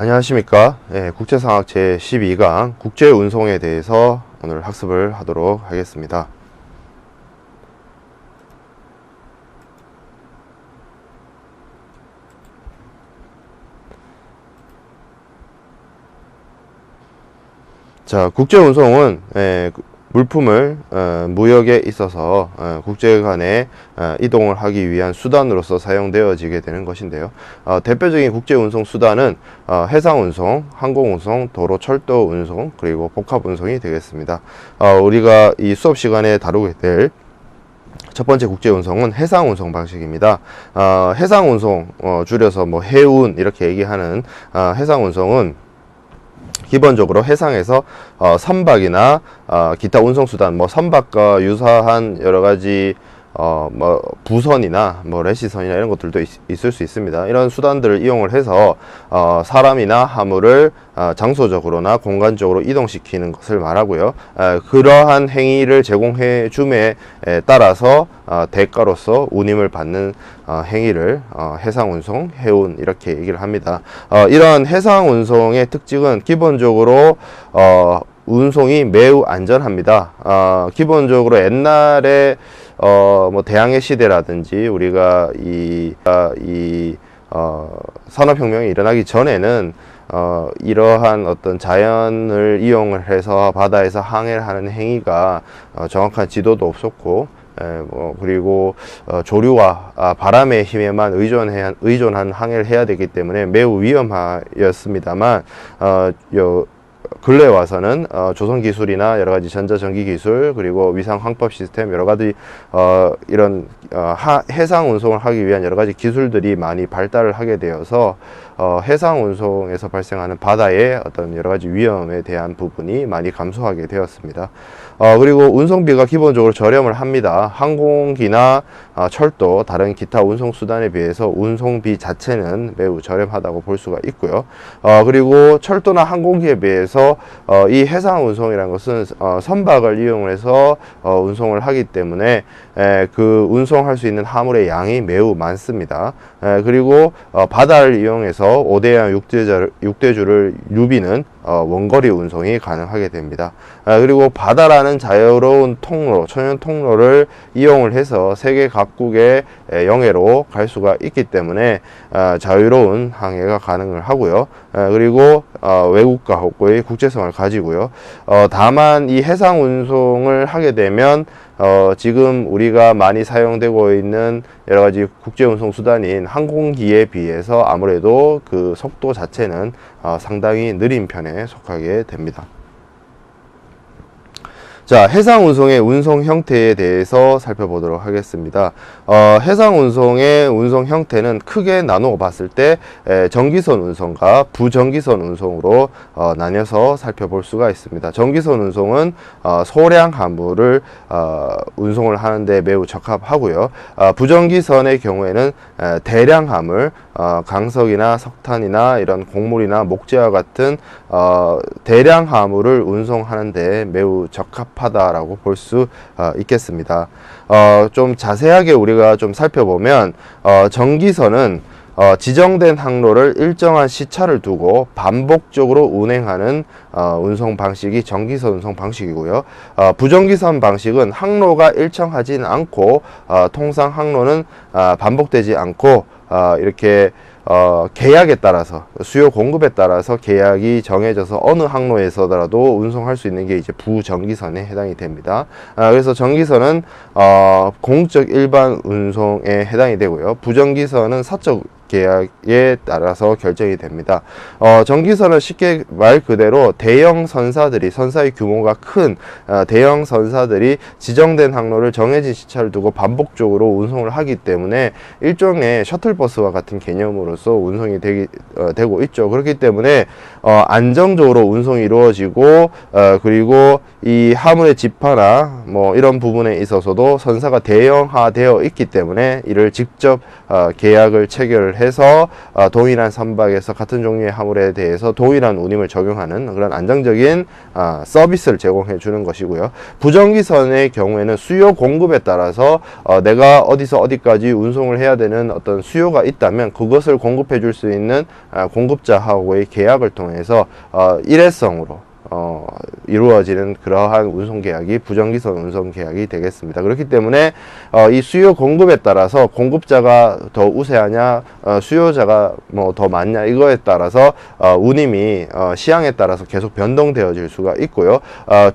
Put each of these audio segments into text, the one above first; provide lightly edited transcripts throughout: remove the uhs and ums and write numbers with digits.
안녕하십니까. 국제상학 제12강 국제운송에 대해서 오늘 학습을 하도록 하겠습니다. 자, 국제운송은 물품을 무역에 있어서 국제 간에 이동을 하기 위한 수단으로서 사용되어지게 되는 것인데요. 대표적인 국제운송 수단은 해상운송, 항공운송, 도로 철도 운송, 그리고 복합운송이 되겠습니다. 우리가 이 수업 시간에 다루게 될 첫 번째 국제운송은 해상운송 방식입니다. 해상운송, 줄여서 뭐 해운 이렇게 얘기하는 해상운송은 기본적으로 해상에서 선박이나 기타 운송수단, 뭐 선박과 유사한 여러가지 뭐 부선이나 뭐 레시선이나 이런 것들도 있을 수 있습니다. 이런 수단들을 이용을 해서 사람이나 화물을 장소적으로나 공간적으로 이동시키는 것을 말하고요. 그러한 행위를 제공해 줌에 따라서 대가로서 운임을 받는 행위를 해상운송, 해운 이렇게 얘기를 합니다. 이러한 해상운송의 특징은 기본적으로 운송이 매우 안전합니다. 기본적으로 옛날에 뭐 대항해 시대라든지 우리가 산업혁명이 일어나기 전에는 이러한 어떤 자연을 이용을 해서 바다에서 항해를 하는 행위가 정확한 지도도 없었고, 그리고 조류와 바람의 힘에만 의존한 항해를 해야 되기 때문에 매우 위험하였습니다만, 근래에 와서는 조선 기술이나 여러 가지 전자전기 기술, 그리고 위상 항법 시스템, 여러 가지 이런 해상 운송을 하기 위한 여러 가지 기술들이 많이 발달을 하게 되어서 해상 운송에서 발생하는 바다의 어떤 여러 가지 위험에 대한 부분이 많이 감소하게 되었습니다. 그리고 운송비가 기본적으로 저렴을 합니다. 항공기나 철도, 다른 기타 운송 수단에 비해서 운송비 자체는 매우 저렴하다고 볼 수가 있고요. 그리고 철도나 항공기에 비해서 이 해상 운송이라는 것은 선박을 이용해서 운송을 하기 때문에 그 운송할 수 있는 화물의 양이 매우 많습니다. 그리고 바다를 이용해서 오대양 육대주를 누비는 원거리 운송이 가능하게 됩니다. 그리고 바다라는 자유로운 통로, 천연 통로를 이용을 해서 세계 각국의 영해로 갈 수가 있기 때문에 자유로운 항해가 가능을 하고요. 그리고 외국과의 국제성을 가지고요. 다만 이 해상 운송을 하게 되면 지금 우리가 많이 사용되고 있는 여러 가지 국제 운송 수단인 항공기에 비해서 아무래도 그 속도 자체는 상당히 느린 편에 속하게 됩니다. 자, 해상운송의 운송 형태에 대해서 살펴보도록 하겠습니다. 해상운송의 운송 형태는 크게 나누어 봤을 때 정기선 운송과 부정기선 운송으로 나뉘어서 살펴볼 수가 있습니다. 정기선 운송은 소량 화물을 운송을 하는데 매우 적합하고요. 부정기선의 경우에는 대량 화물, 강석이나 석탄이나 이런 곡물이나 목재와 같은 대량 화물을 운송하는데 매우 적합하다라고 볼 수 있겠습니다. 좀 자세하게 우리가 좀 살펴보면 정기선은 지정된 항로를 일정한 시차를 두고 반복적으로 운행하는 운송 방식이 정기선 운송 방식이고요. 부정기선 방식은 항로가 일정하진 않고 통상 항로는 반복되지 않고 이렇게 계약에 따라서, 수요 공급에 따라서 계약이 정해져서 어느 항로에서라도 운송할 수 있는 게 이제 부정기선에 해당이 됩니다. 그래서 정기선은 공적 일반 운송에 해당이 되고요. 부정기선은 사적 계약에 따라서 결정이 됩니다. 정기선은 쉽게 말 그대로 대형 선사들이, 선사의 규모가 큰 대형 선사들이 지정된 항로를 정해진 시차를 두고 반복적으로 운송을 하기 때문에 일종의 셔틀버스와 같은 개념으로서 운송이 되고 있죠. 그렇기 때문에 안정적으로 운송이 이루어지고, 그리고 이 화물의 집하나 뭐 이런 부분에 있어서도 선사가 대형화되어 있기 때문에 이를 직접 계약을 체결을 해서 동일한 선박에서 같은 종류의 화물에 대해서 동일한 운임을 적용하는 그런 안정적인 서비스를 제공해 주는 것이고요. 부정기선의 경우에는 수요 공급에 따라서 내가 어디서 어디까지 운송을 해야 되는 어떤 수요가 있다면 그것을 공급해 줄 수 있는 공급자하고의 계약을 통해서 일회성으로 이루어지는 그러한 운송계약이 부정기선 운송계약이 되겠습니다. 그렇기 때문에 이 수요 공급에 따라서 공급자가 더 우세하냐 수요자가 뭐 더 많냐 이거에 따라서 운임이 시향에 따라서 계속 변동되어질 수가 있고요.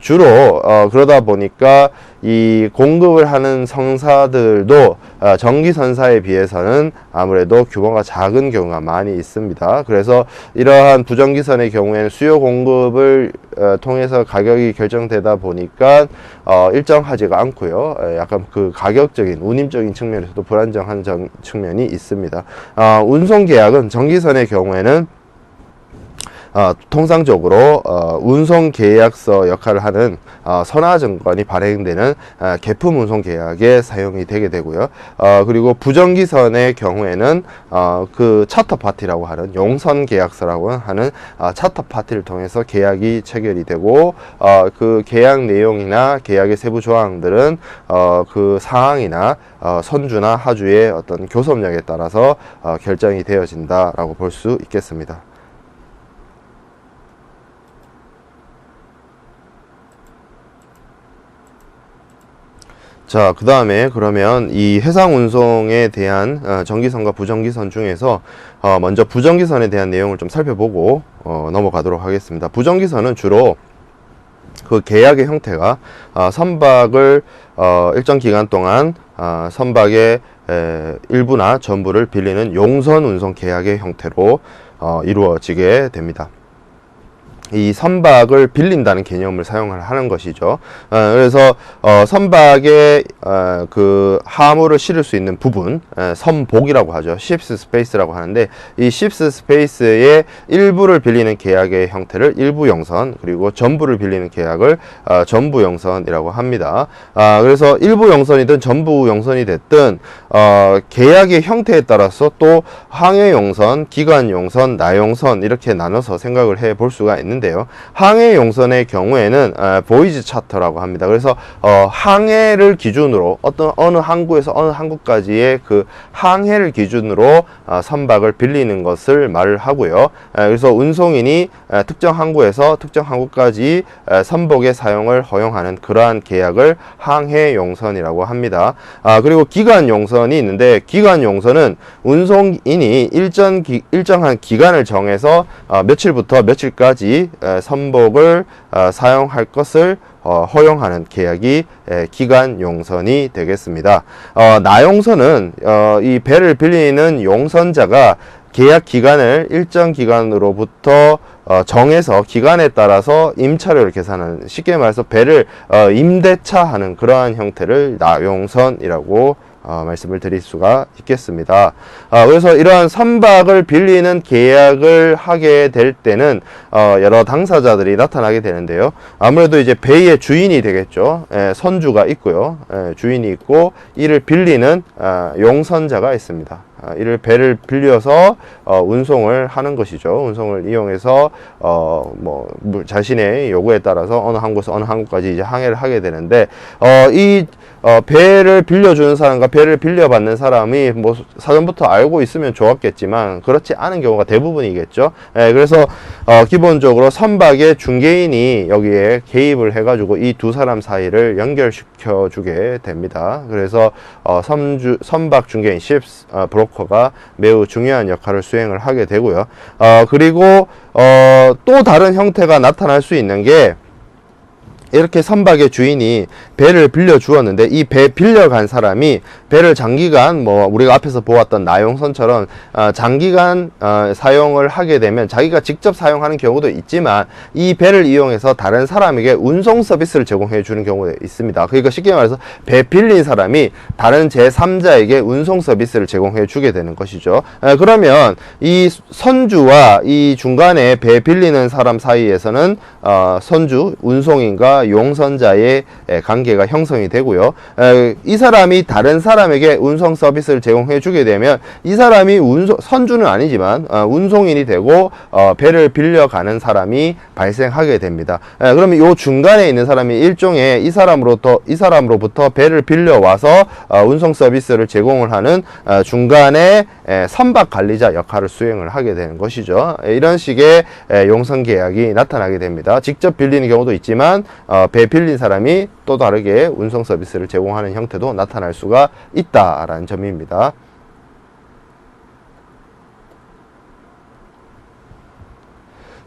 주로 그러다 보니까 이 공급을 하는 성사들도 전기선사에 비해서는 아무래도 규모가 작은 경우가 많이 있습니다. 그래서 이러한 부정기선의 경우에는 수요 공급을 통해서 가격이 결정되다 보니까 일정하지가 않고요. 약간 그 가격적인 운임적인 측면에서도 불안정한 측면이 있습니다. 운송계약은 전기선의 경우에는 통상적으로 운송계약서 역할을 하는 선화증권이 발행되는 계품 운송계약에 사용이 되게 되고요. 그리고 부정기선의 경우에는 그 차터파티라고 하는 용선계약서라고 하는 차터파티를 통해서 계약이 체결이 되고 그 계약 내용이나 계약의 세부 조항들은 그 상항이나 선주나 하주의 어떤 교섭력에 따라서 결정이 되어진다라고 볼 수 있겠습니다. 자, 그 다음에 그러면 이 해상 운송에 대한 정기선과 부정기선 중에서 먼저 부정기선에 대한 내용을 좀 살펴보고 넘어가도록 하겠습니다. 부정기선은 주로 그 계약의 형태가 선박을 일정 기간 동안 선박의 일부나 전부를 빌리는 용선 운송 계약의 형태로 이루어지게 됩니다. 이 선박을 빌린다는 개념을 사용을 하는 것이죠. 그래서 선박에 그 화물을 실을 수 있는 부분, 선복이라고 하죠. ship's space라고 하는데 이 ship's space의 일부를 빌리는 계약의 형태를 일부 용선, 그리고 전부를 빌리는 계약을 전부 용선이라고 합니다. 그래서 일부 용선이든 전부 용선이 됐든 계약의 형태에 따라서 또 항해 용선, 기간 용선, 나용선 이렇게 나눠서 생각을 해 볼 수가 있는데요. 항해 용선의 경우에는 보이지 차터라고 합니다. 그래서 항해를 기준으로 어느 항구에서 어느 항구까지의 그 항해를 기준으로 선박을 빌리는 것을 말을 하고요. 그래서 운송인이 특정 항구에서 특정 항구까지 선복의 사용을 허용하는 그러한 계약을 항해 용선이라고 합니다. 그리고 기간 용선이 있는데 기간 용선은 운송인이 일정한 기간을 정해서 며칠부터 며칠까지 선복을 사용할 것을 허용하는 계약이 기간 용선이 되겠습니다. 나용선은 이 배를 빌리는 용선자가 계약 기간을 일정 기간으로부터 정해서 기간에 따라서 임차료를 계산하는, 쉽게 말해서 배를 임대차하는 그러한 형태를 나용선이라고 말씀을 드릴 수가 있겠습니다. 그래서 이러한 선박을 빌리는 계약을 하게 될 때는 여러 당사자들이 나타나게 되는데요. 아무래도 이제 배의 주인이 되겠죠. 선주가 있고요. 주인이 있고 이를 빌리는 용선자가 있습니다. 이를 배를 빌려서 운송을 하는 것이죠. 운송을 이용해서 뭐 자신의 요구에 따라서 어느 항구에서 어느 항구까지 이제 항해를 하게 되는데 이 배를 빌려주는 사람과 배를 빌려받는 사람이 뭐 사전부터 알고 있으면 좋았겠지만 그렇지 않은 경우가 대부분이겠죠. 그래서 기본적으로 선박의 중개인이 여기에 개입을 해가지고 이 두 사람 사이를 연결시켜 주게 됩니다. 그래서 선박 중개인 ship's 브로커가 매우 중요한 역할을 수행을 하게 되고요. 그리고 또 다른 형태가 나타날 수 있는 게, 이렇게 선박의 주인이 배를 빌려 주었는데 이 배 빌려간 사람이 배를 장기간 뭐 우리가 앞에서 보았던 나용선처럼 장기간 사용을 하게 되면 자기가 직접 사용하는 경우도 있지만 이 배를 이용해서 다른 사람에게 운송 서비스를 제공해 주는 경우가 있습니다. 그러니까 쉽게 말해서 배 빌린 사람이 다른 제3자에게 운송 서비스를 제공해 주게 되는 것이죠. 그러면 이 선주와 이 중간에 배 빌리는 사람 사이에서는 선주, 운송인과 선주와 용선자의 관계가 형성이 되고요. 이 사람이 다른 사람에게 운송 서비스를 제공해 주게 되면 이 사람이 선주는 아니지만 운송인이 되고 배를 빌려가는 사람이 발생하게 됩니다. 그러면 이 중간에 있는 사람이 일종의 이 사람으로부터 배를 빌려와서 운송 서비스를 제공을 하는 중간에 선박 관리자 역할을 수행을 하게 되는 것이죠. 이런 식의 용선 계약이 나타나게 됩니다. 직접 빌리는 경우도 있지만 배 빌린 사람이 또 다르게 운송 서비스를 제공하는 형태도 나타날 수가 있다라는 점입니다.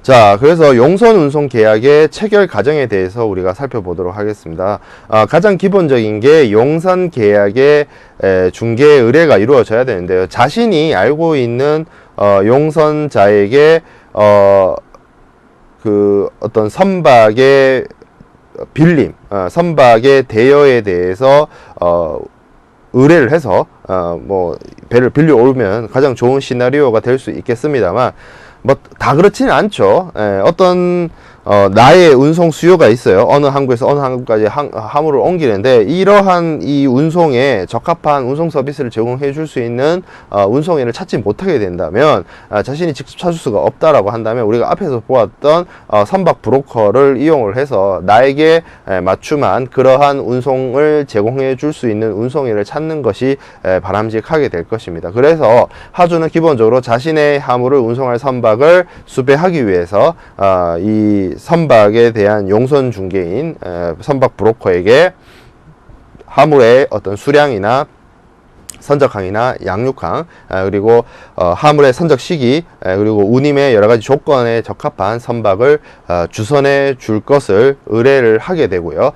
자, 그래서 용선 운송 계약의 체결 과정에 대해서 우리가 살펴보도록 하겠습니다. 가장 기본적인 게 용선 계약의 중개 의뢰가 이루어져야 되는데요. 자신이 알고 있는 용선자에게 어떤 선박의 빌림, 선박의 대여에 대해서 의뢰를 해서 뭐 배를 빌려오면 가장 좋은 시나리오가 될 수 있겠습니다만 뭐 다 그렇지는 않죠. 어떤 나의 운송 수요가 있어요. 어느 항구에서 어느 항구까지 화물을 옮기는데 이러한 이 운송에 적합한 운송 서비스를 제공해 줄 수 있는 운송인을 찾지 못하게 된다면 자신이 직접 찾을 수가 없다라고 한다면 우리가 앞에서 보았던 선박 브로커를 이용을 해서 나에게 맞춤한 그러한 운송을 제공해 줄 수 있는 운송인을 찾는 것이 바람직하게 될 것입니다. 그래서 하주는 기본적으로 자신의 화물을 운송할 선박을 수배하기 위해서 이 선박에 대한 용선 중개인 선박 브로커에게 화물의 어떤 수량이나 선적항이나 양육항 그리고 화물의 선적 시기 그리고 운임의 여러가지 조건에 적합한 선박을 주선해 줄 것을 의뢰를 하게 되고요.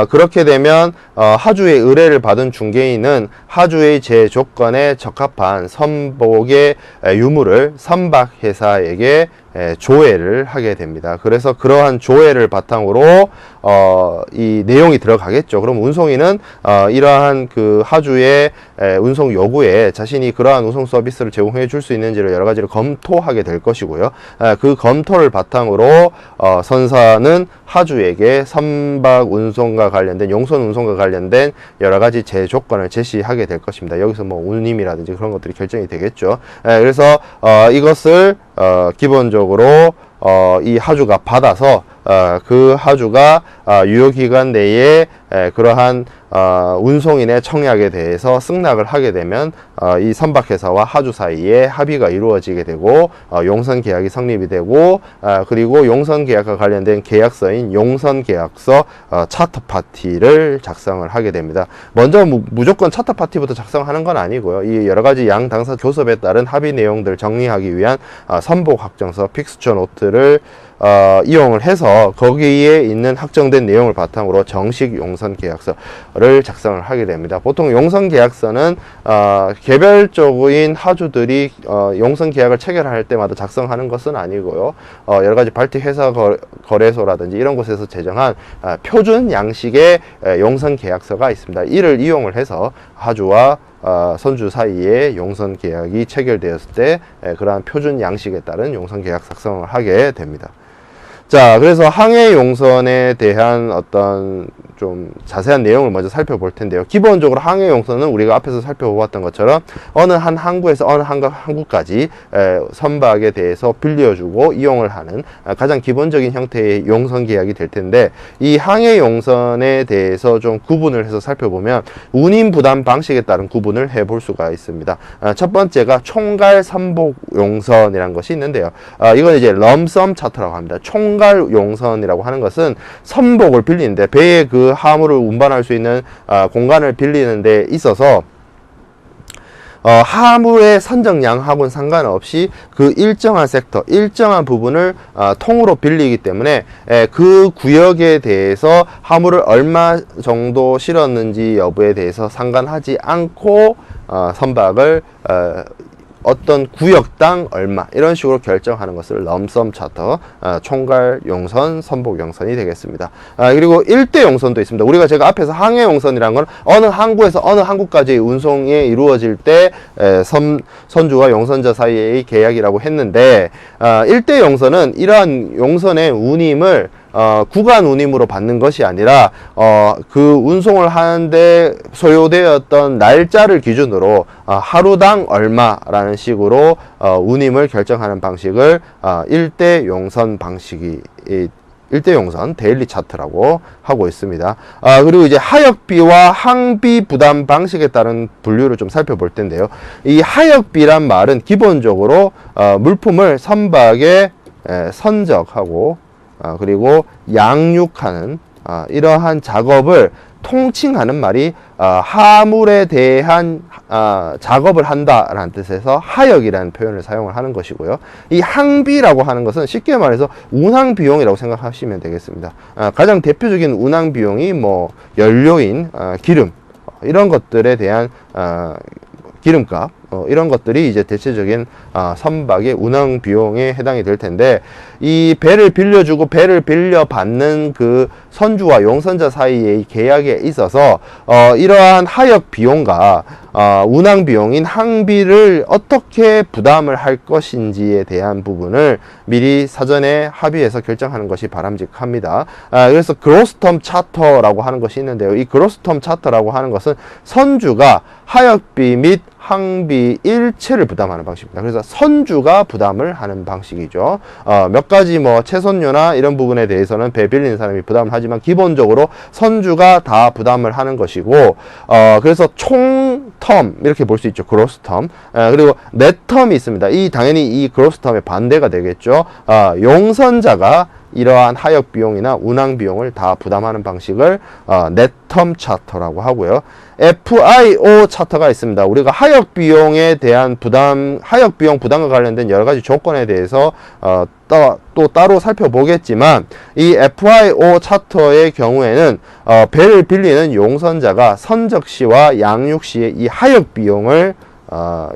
그렇게 되면 하주의 의뢰를 받은 중개인은 하주의 제조건에 적합한 선복의 유무를 선박회사에게 조회를 하게 됩니다. 그래서 그러한 조회를 바탕으로 이 내용이 들어가겠죠. 그럼 운송인은 이러한 그 하주의 운송 요구에 자신이 그러한 운송 서비스를 제공해 줄 수 있는지를 여러 가지를 검토하게 될 것이고요. 그 검토를 바탕으로 선사는 하주에게 선박 운송과 관련된 용선 운송과 관련된 여러 가지 제조건을 제시하게 될 것입니다. 여기서 뭐 운임이라든지 그런 것들이 결정이 되겠죠. 그래서 이것을 기본적으로 이 하주가 받아서 그 하주가 유효기간 내에 그러한 운송인의 청약에 대해서 승낙을 하게 되면 이 선박회사와 하주 사이에 합의가 이루어지게 되고 용선 계약이 성립이 되고 그리고 용선 계약과 관련된 계약서인 용선 계약서 차터 파티를 작성을 하게 됩니다. 먼저 무조건 차터 파티부터 작성하는 건 아니고요. 이 여러 가지 양 당사 교섭에 따른 합의 내용들 정리하기 위한 선복 확정서 픽스처 노트를 이용을 해서 거기에 있는 확정된 내용을 바탕으로 정식 용선 계약서를 작성을 하게 됩니다. 보통 용선 계약서는 개별적인 하주들이 용선 계약을 체결할 때마다 작성하는 것은 아니고요. 여러 가지 발티 회사 거래소라든지 이런 곳에서 제정한 표준 양식의 용선 계약서가 있습니다. 이를 이용을 해서 하주와 선주 사이에 용선 계약이 체결되었을 때 그러한 표준 양식에 따른 용선 계약 작성을 하게 됩니다. 자, 그래서 항해 용선에 대한 어떤 좀 자세한 내용을 먼저 살펴볼 텐데요. 기본적으로 항해 용선은 우리가 앞에서 살펴보았던 것처럼 어느 한 항구에서 어느 항구까지 선박에 대해서 빌려주고 이용을 하는 가장 기본적인 형태의 용선 계약이 될 텐데, 이 항해 용선에 대해서 좀 구분을 해서 살펴보면 운임 부담 방식에 따른 구분을 해볼 수가 있습니다. 첫 번째가 총괄 선복 용선이라는 것이 있는데요. 이건 이제 럼섬 차트라고 합니다. 총괄 용선이라고 하는 것은 선복을 빌리는데, 배에 그 화물을 운반할 수 있는 공간을 빌리는 데 있어서 화물의 선정량하고는 상관없이 그 일정한 섹터, 일정한 부분을 통으로 빌리기 때문에 그 구역에 대해서 화물을 얼마 정도 실었는지 여부에 대해서 상관하지 않고 선박을 어떤 구역당 얼마 이런 식으로 결정하는 것을 럼섬 차터, 총괄 용선, 선복 용선이 되겠습니다. 그리고 일대 용선도 있습니다. 우리가 제가 앞에서 항해 용선이라는 건 어느 항구에서 어느 항구까지 운송이 이루어질 때 선주와 용선자 사이의 계약이라고 했는데, 일대 용선은 이러한 용선의 운임을 구간 운임으로 받는 것이 아니라 그 운송을 하는데 소요되었던 날짜를 기준으로 하루당 얼마라는 식으로 운임을 결정하는 방식을 일대 용선 방식이 일대 용선 데일리 차트라고 하고 있습니다. 그리고 이제 하역비와 항비 부담 방식에 따른 분류를 좀 살펴볼 텐데요. 이 하역비란 말은 기본적으로 물품을 선박에 선적하고 그리고 양육하는 이러한 작업을 통칭하는 말이 하물에 대한 작업을 한다라는 뜻에서 하역이라는 표현을 사용을 하는 것이고요. 이 항비라고 하는 것은 쉽게 말해서 운항 비용이라고 생각하시면 되겠습니다. 가장 대표적인 운항 비용이 뭐 연료인 기름 이런 것들에 대한 기름값 이런 것들이 이제 대체적인 선박의 운항 비용에 해당이 될 텐데, 이 배를 빌려주고 배를 빌려받는 그 선주와 용선자 사이의 계약에 있어서 이러한 하역 비용과 운항 비용인 항비를 어떻게 부담을 할 것인지에 대한 부분을 미리 사전에 합의해서 결정하는 것이 바람직합니다. 그래서 그로스텀 차터라고 하는 것이 있는데요. 이 그로스텀 차터라고 하는 것은 선주가 하역비 및 항비 일체를 부담하는 방식입니다. 그래서 선주가 부담을 하는 방식이죠. 몇 가지 뭐 채선료나 이런 부분에 대해서는 배 빌리는 사람이 부담을 하지만 기본적으로 선주가 다 부담을 하는 것이고, 그래서 총 텀 이렇게 볼 수 있죠. 그로스 텀. 그리고 넷 텀이 있습니다. 당연히 이 그로스 텀의 반대가 되겠죠. 용선자가 이러한 하역 비용이나 운항 비용을 다 부담하는 방식을 넷텀 차터라고 하고요. FIO 차터가 있습니다. 우리가 하역 비용에 대한 하역 비용 부담과 관련된 여러 가지 조건에 대해서 또 따로 살펴보겠지만, 이 FIO 차터의 경우에는 배를 빌리는 용선자가 선적 시와 양육 시의 이 하역 비용을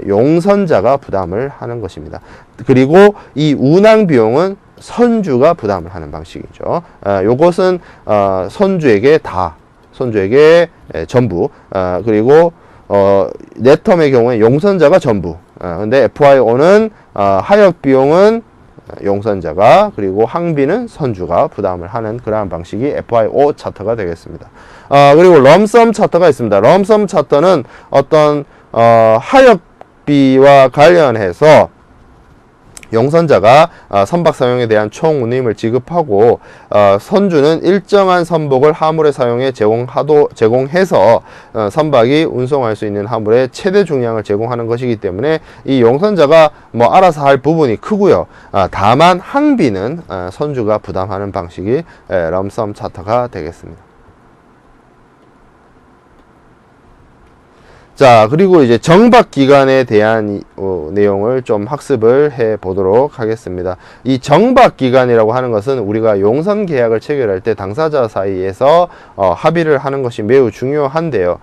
용선자가 부담을 하는 것입니다. 그리고 이 운항 비용은 선주가 부담을 하는 방식이죠. 요것은 선주에게 전부, 그리고 넷텀의 경우에 용선자가 전부. 근데 FIO는 하역 비용은 용선자가, 그리고 항비는 선주가 부담을 하는 그러한 방식이 FIO 차터가 되겠습니다. 그리고 럼섬 차터가 있습니다. 럼섬 차터는 어떤 하역비와 관련해서 용선자가 선박 사용에 대한 총 운임을 지급하고, 선주는 일정한 선복을 하물에 사용해 제공해서 선박이 운송할 수 있는 하물의 최대 중량을 제공하는 것이기 때문에 이 용선자가 뭐 알아서 할 부분이 크고요. 다만 항비는 선주가 부담하는 방식이 럼섬 차터가 되겠습니다. 자, 그리고 이제 정박 기간에 대한 내용을 좀 학습을 해 보도록 하겠습니다. 이 정박 기간이라고 하는 것은 우리가 용선 계약을 체결할 때 당사자 사이에서 합의를 하는 것이 매우 중요한데요.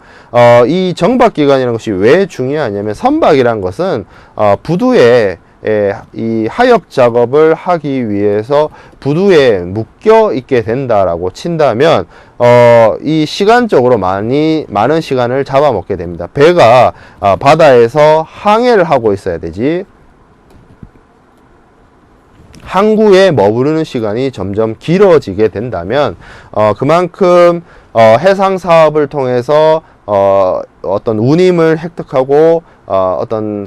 이 정박 기간이라는 것이 왜 중요하냐면, 선박이란 것은 부두에 이 하역 작업을 하기 위해서 부두에 묶여 있게 된다라고 친다면 이 시간적으로 많은 시간을 잡아먹게 됩니다. 배가 바다에서 항해를 하고 있어야 되지, 항구에 머무르는 시간이 점점 길어지게 된다면 그만큼 해상 사업을 통해서 어떤 운임을 획득하고 어떤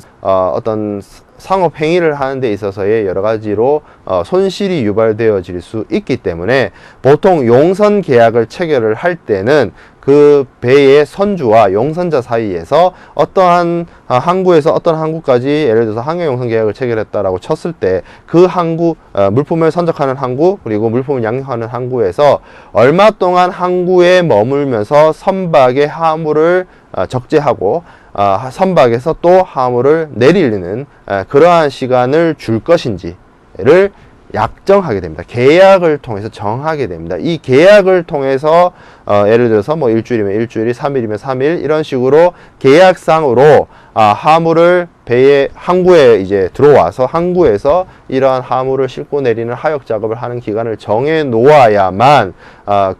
상업 행위를 하는 데 있어서의 여러 가지로 손실이 유발되어질 수 있기 때문에, 보통 용선 계약을 체결을 할 때는 그 배의 선주와 용선자 사이에서 어떠한 항구에서 어떤 항구까지, 예를 들어서 항해 용선 계약을 체결했다라고 쳤을 때, 그 항구, 물품을 선적하는 항구, 그리고 물품을 양육하는 항구에서 얼마 동안 항구에 머물면서 선박의 하물을 적재하고 선박에서 또 하물을 내리는 그러한 시간을 줄 것인지를 약정하게 됩니다. 계약을 통해서 정하게 됩니다. 이 계약을 통해서 예를 들어서 뭐 일주일이면 일주일, 3일이면 3일, 이런 식으로 계약상으로 하물을 항구에 이제 들어와서 항구에서 이러한 하물을 싣고 내리는 하역 작업을 하는 기간을 정해 놓아야만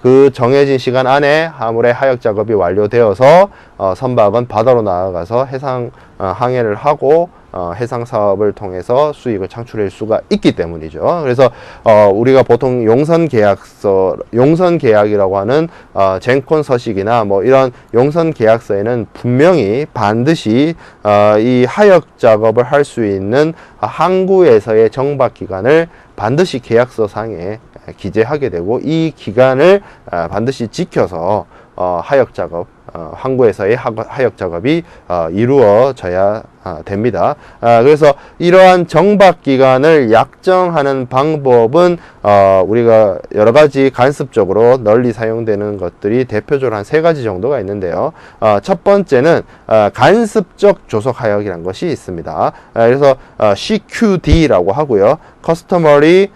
그 정해진 시간 안에 하물의 하역 작업이 완료되어서 선박은 바다로 나아가서 해상 항해를 하고 해상 사업을 통해서 수익을 창출할 수가 있기 때문이죠. 그래서 우리가 보통 용선 계약이라고 하는 젠콘 서식이나 뭐 이런 용선 계약서에는 분명히 반드시 이 하역 작업을 할 수 있는 항구에서의 정박 기간을 반드시 계약서 상에 기재하게 되고, 이 기간을 반드시 지켜서 하역 작업, 항구에서의 하역 작업이 이루어져야 됩니다. 그래서 이러한 정박 기간을 약정하는 방법은 우리가 여러 가지 간습적으로 널리 사용되는 것들이 대표적으로 한 3가지 정도가 있는데요. 첫 번째는 간습적 조속 하역이라는 것이 있습니다. 그래서 CQD라고 하고요. Customary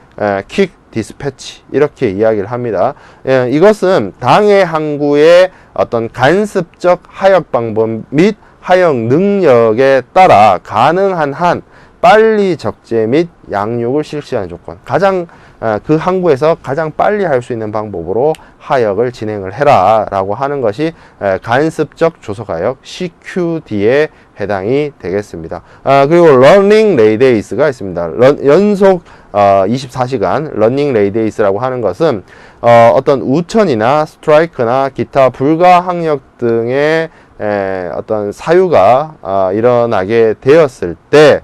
Quick 디스패치, 이렇게 이야기를 합니다. 이것은 당해 항구의 어떤 간습적 하역 방법 및 하역 능력에 따라 가능한 한 빨리 적재 및 양육을 실시하는 조건, 그 항구에서 가장 빨리 할 수 있는 방법으로 하역을 진행을 해라 라고 하는 것이 간습적 조속하역 CQD에 해당이 되겠습니다. 그리고 러닝 레이데이스가 있습니다. 연속 24시간 러닝 레이데이스라고 하는 것은 어떤 우천이나 스트라이크나 기타 불가항력 등의 어떤 사유가 일어나게 되었을 때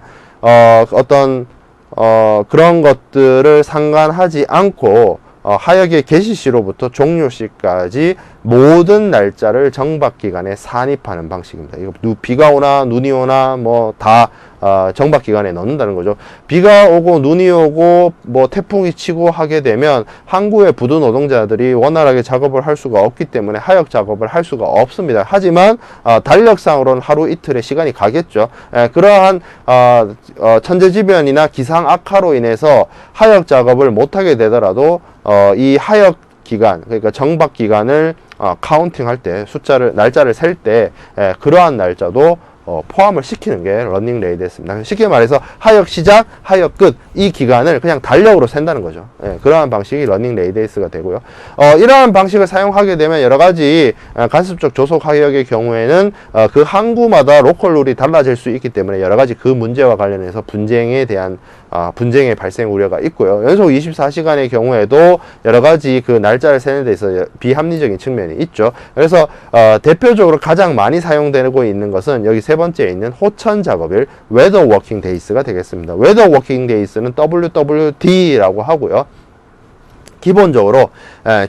그런 것들을 상관하지 않고 하역의 개시시로부터 종료시까지 모든 날짜를 정박기간에 산입하는 방식입니다. 이거 비가 오나 눈이 오나 뭐 다 정박기간에 넣는다는 거죠. 비가 오고 눈이 오고 뭐 태풍이 치고 하게 되면 항구의 부두 노동자들이 원활하게 작업을 할 수가 없기 때문에 하역 작업을 할 수가 없습니다. 하지만 달력상으로는 하루 이틀의 시간이 가겠죠. 그러한 천재지변이나 기상 악화로 인해서 하역 작업을 못하게 되더라도 이 하역 기간, 그러니까 정박 기간을 카운팅 할 때, 날짜를 셀 때 그러한 날짜도 포함을 시키는 게 러닝 레이드였습니다. 쉽게 말해서 하역 시작, 하역 끝, 이 기간을 그냥 달력으로 센다는 거죠. 그러한 방식이 러닝 레이데이스가 되고요. 이러한 방식을 사용하게 되면 여러 가지 간섭적 조속 하역의 경우에는 그 항구마다 로컬 룰이 달라질 수 있기 때문에 여러 가지 그 문제와 관련해서 분쟁에 대한 분쟁의 발생 우려가 있고요. 연속 24시간의 경우에도 여러 가지 그 날짜를 세는 데 있어서 비합리적인 측면이 있죠. 그래서 대표적으로 가장 많이 사용되고 있는 것은 여기 세 번째에 있는 호천 작업일 Weather Working Days가 되겠습니다. Weather Working Days는 WWD라고 하고요. 기본적으로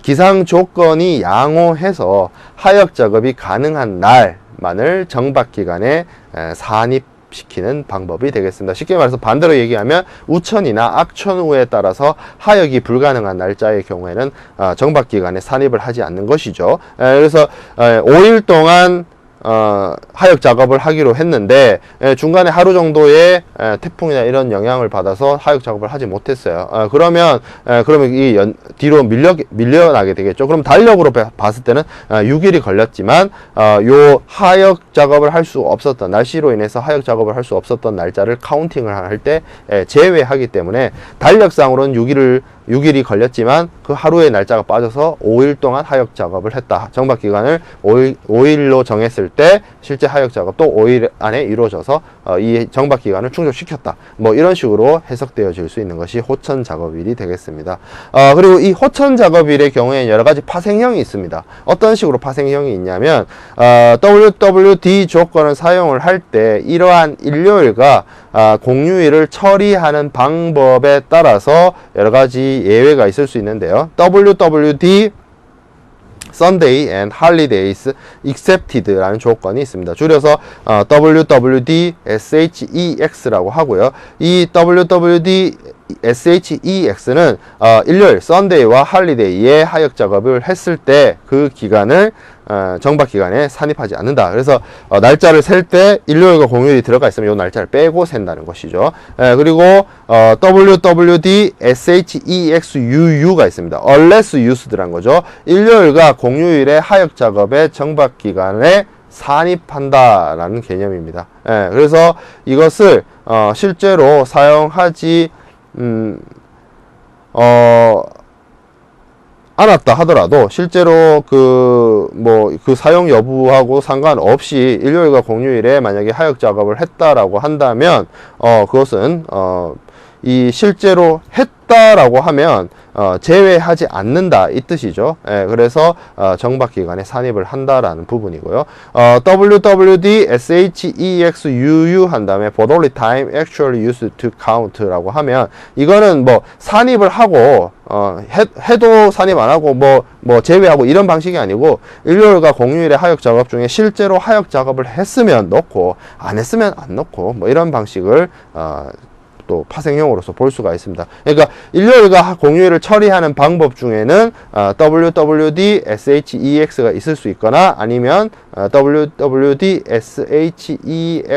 기상 조건이 양호해서 하역 작업이 가능한 날만을 정박 기간에 산입시키는 방법이 되겠습니다. 쉽게 말해서 반대로 얘기하면 우천이나 악천후에 따라서 하역이 불가능한 날짜의 경우에는 정박 기간에 산입을 하지 않는 것이죠. 그래서 5일 동안 하역 작업을 하기로 했는데 중간에 하루 정도의 태풍이나 이런 영향을 받아서 하역 작업을 하지 못했어요. 그러면 이 뒤로 밀려나게 되겠죠. 그럼 달력으로 봤을 때는 6일이 걸렸지만 요 하역 작업을 할 수 없었던, 날씨로 인해서 하역 작업을 할 수 없었던 날짜를 카운팅을 할 때 제외하기 때문에 달력상으로는 6일이 걸렸지만 그 하루의 날짜가 빠져서 5일 동안 하역 작업을 했다. 정박 기간을 5일로 정했을 때 실제 하역 작업도 5일 안에 이루어져서 이 정박 기간을 충족시켰다. 뭐 이런 식으로 해석되어질 수 있는 것이 호천 작업일이 되겠습니다. 그리고 이 호천 작업일의 경우에는 여러 가지 파생형이 있습니다. 어떤 식으로 파생형이 있냐면 WWD 조건을 사용을 할 때 이러한 일요일과 공휴일을 처리하는 방법에 따라서 여러 가지 예외가 있을 수 있는데요. WWD Sunday and Holidays Accepted라는 조건이 있습니다. 줄여서 WWD SHEX라고 하고요. 이 WWD SHEX는 일요일, 썬데이와 할리데이에 하역 작업을 했을 때 그 기간을 정박 기간에 산입하지 않는다. 그래서 날짜를 셀 때 일요일과 공휴일이 들어가 있으면 이 날짜를 빼고 센다는 것이죠. 그리고 WWD SHEXUU가 있습니다. Unless used란 거죠. 일요일과 공휴일에 하역 작업의 정박 기간에 산입한다라는 개념입니다. 그래서 이것을 실제로 사용하지 않았다 하더라도 실제로 그 사용 여부하고 상관없이 일요일과 공휴일에 만약에 하역 작업을 했다라고 한다면 그것은 이 실제로 했다라고 하면 제외하지 않는다 이 뜻이죠. 예, 그래서 정박기간에 산입을 한다라는 부분이고요. WWD SHEXUU 한 다음에 bodily time actually used to count라고 하면 이거는 뭐 산입을 하고 해도 산입 안 하고 뭐 제외하고 이런 방식이 아니고 일요일과 공휴일에 하역 작업 중에 실제로 하역 작업을 했으면 넣고 안 했으면 안 넣고 뭐 이런 방식을 또 파생형으로서 볼 수가 있습니다. 그러니까 일요일과 공휴일을 처리하는 방법 중에는 WWD SHEX가 있을 수 있거나 아니면 WWD SHEXUU를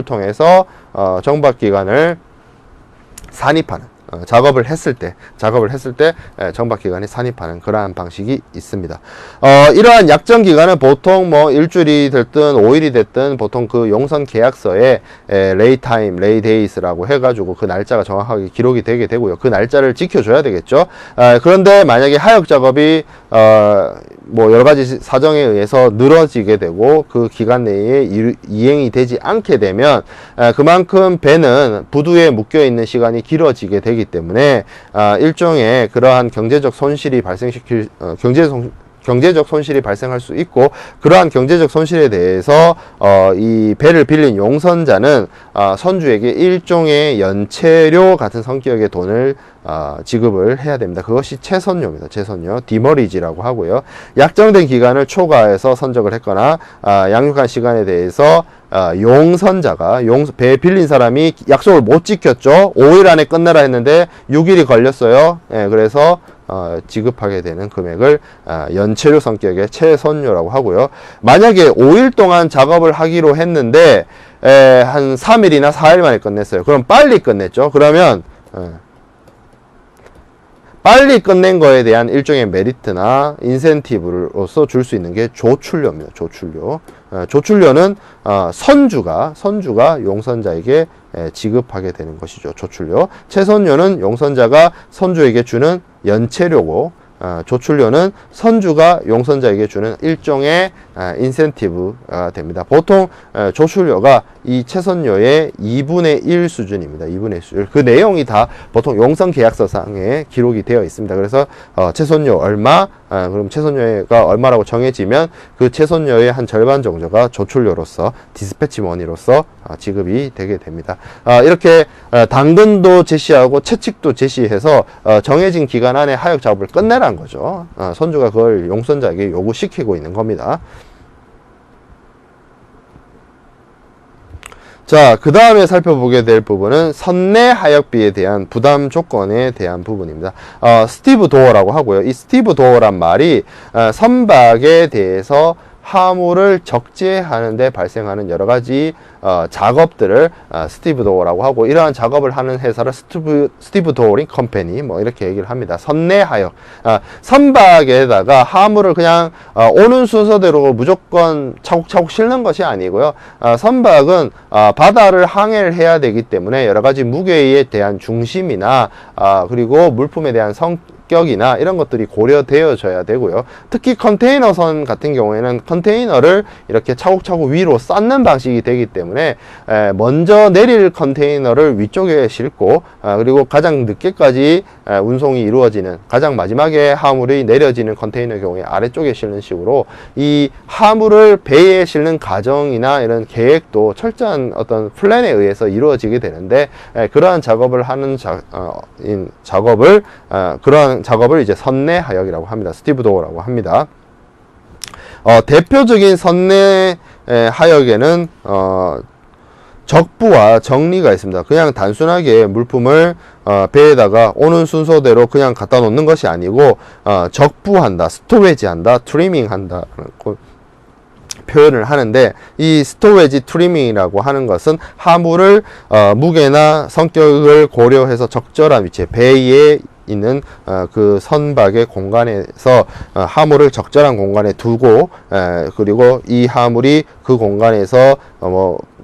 통해서 정박기간을 산입하는 작업을 했을 때 정박기간이 산입하는 그러한 방식이 있습니다. 이러한 약정 기간은 보통 뭐 일주일이 됐든 5일이 됐든 보통 그 용선 계약서에 레이 타임, 레이 데이스라고 해가지고 그 날짜가 정확하게 기록이 되게 되고요. 그 날짜를 지켜줘야 되겠죠. 그런데 만약에 하역 작업이 뭐 여러 가지 사정에 의해서 늘어지게 되고 그 기간 내에 이행이 되지 않게 되면 그만큼 배는 부두에 묶여 있는 시간이 길어지게 되기 때문에 일종의 그러한 경제적 손실이 발생시킬 경제적 손실이 발생할 수 있고 그러한 경제적 손실에 대해서 이 배를 빌린 용선자는 선주에게 일종의 연체료 같은 성격의 돈을 지급을 해야 됩니다. 그것이 채선료입니다. 채선료, 디머리지라고 하고요. 약정된 기간을 초과해서 선적을 했거나 양육한 시간에 대해서 용선자가 배 빌린 사람이 약속을 못 지켰죠. 5일 안에 끝내라 했는데 6일이 걸렸어요. 그래서 지급하게 되는 금액을 연체료 성격의 채선료라고 하고요. 만약에 5일 동안 작업을 하기로 했는데 한 3일이나 4일 만에 끝냈어요. 그럼 빨리 끝냈죠. 그러면 빨리 끝낸 거에 대한 일종의 메리트나 인센티브로서 줄 수 있는 게 조출료입니다. 조출료. 조출료는 선주가 용선자에게 지급하게 되는 것이죠. 조출료. 채선료는 용선자가 선주에게 주는 연체료고 조출료는 선주가 용선자에게 주는 일종의 인센티브가 됩니다. 보통 조출료가 이 채선료의 2분의 1 수준입니다. 2분의 1 수준. 그 내용이 다 보통 용선 계약서상에 기록이 되어 있습니다. 그래서 채선료 얼마, 그럼 채선료가 얼마라고 정해지면 그 채선료의 한 절반 정도가 조출료로서 디스패치 머니로서 지급이 되게 됩니다. 이렇게 당근도 제시하고 채칙도 제시해서 정해진 기간 안에 하역 작업을 끝내라는 거죠. 선주가 그걸 용선자에게 요구시키고 있는 겁니다. 자, 그 다음에 살펴보게 될 부분은 선내 하역비에 대한 부담 조건에 대한 부분입니다. 스티브 도어라고 하고요. 이 스티브 도어란 말이 선박에 대해서 화물을 적재하는 데 발생하는 여러 가지 작업들을 스티브 도어라고 하고, 이러한 작업을 하는 회사를 스티브 도어링 컴퍼니 뭐 이렇게 얘기를 합니다. 선내 하역, 선박에다가 화물을 그냥 오는 순서대로 무조건 차곡차곡 실는 것이 아니고요. 선박은 바다를 항해를 해야 되기 때문에 여러 가지 무게에 대한 중심이나 그리고 물품에 대한 성격이나 이런 것들이 고려되어져야 되고요. 특히 컨테이너선 같은 경우에는 컨테이너를 이렇게 차곡차곡 위로 쌓는 방식이 되기 때문에 먼저 내릴 컨테이너를 위쪽에 싣고 그리고 가장 늦게까지 운송이 이루어지는, 가장 마지막에 화물이 내려지는 컨테이너 경우에 아래쪽에 실는 식으로 이 화물을 배에 실는 과정이나 이런 계획도 철저한 어떤 플랜에 의해서 이루어지게 되는데, 그러한 작업을 하는 그러한 작업을 이제 선내 하역이라고 합니다. 스티브 도어라고 합니다. 대표적인 선내 하역에는 적부와 정리가 있습니다. 그냥 단순하게 물품을 배에다가 오는 순서대로 그냥 갖다 놓는 것이 아니고 적부한다, 스토웨지한다, 트리밍한다 표현을 하는데, 이 스토웨지 트리밍이라고 하는 것은 화물을 무게나 성격을 고려해서 적절한 위치에 배에 있는 그 선박의 공간에서 화물을 적절한 공간에 두고, 그리고 이 화물이 그 공간에서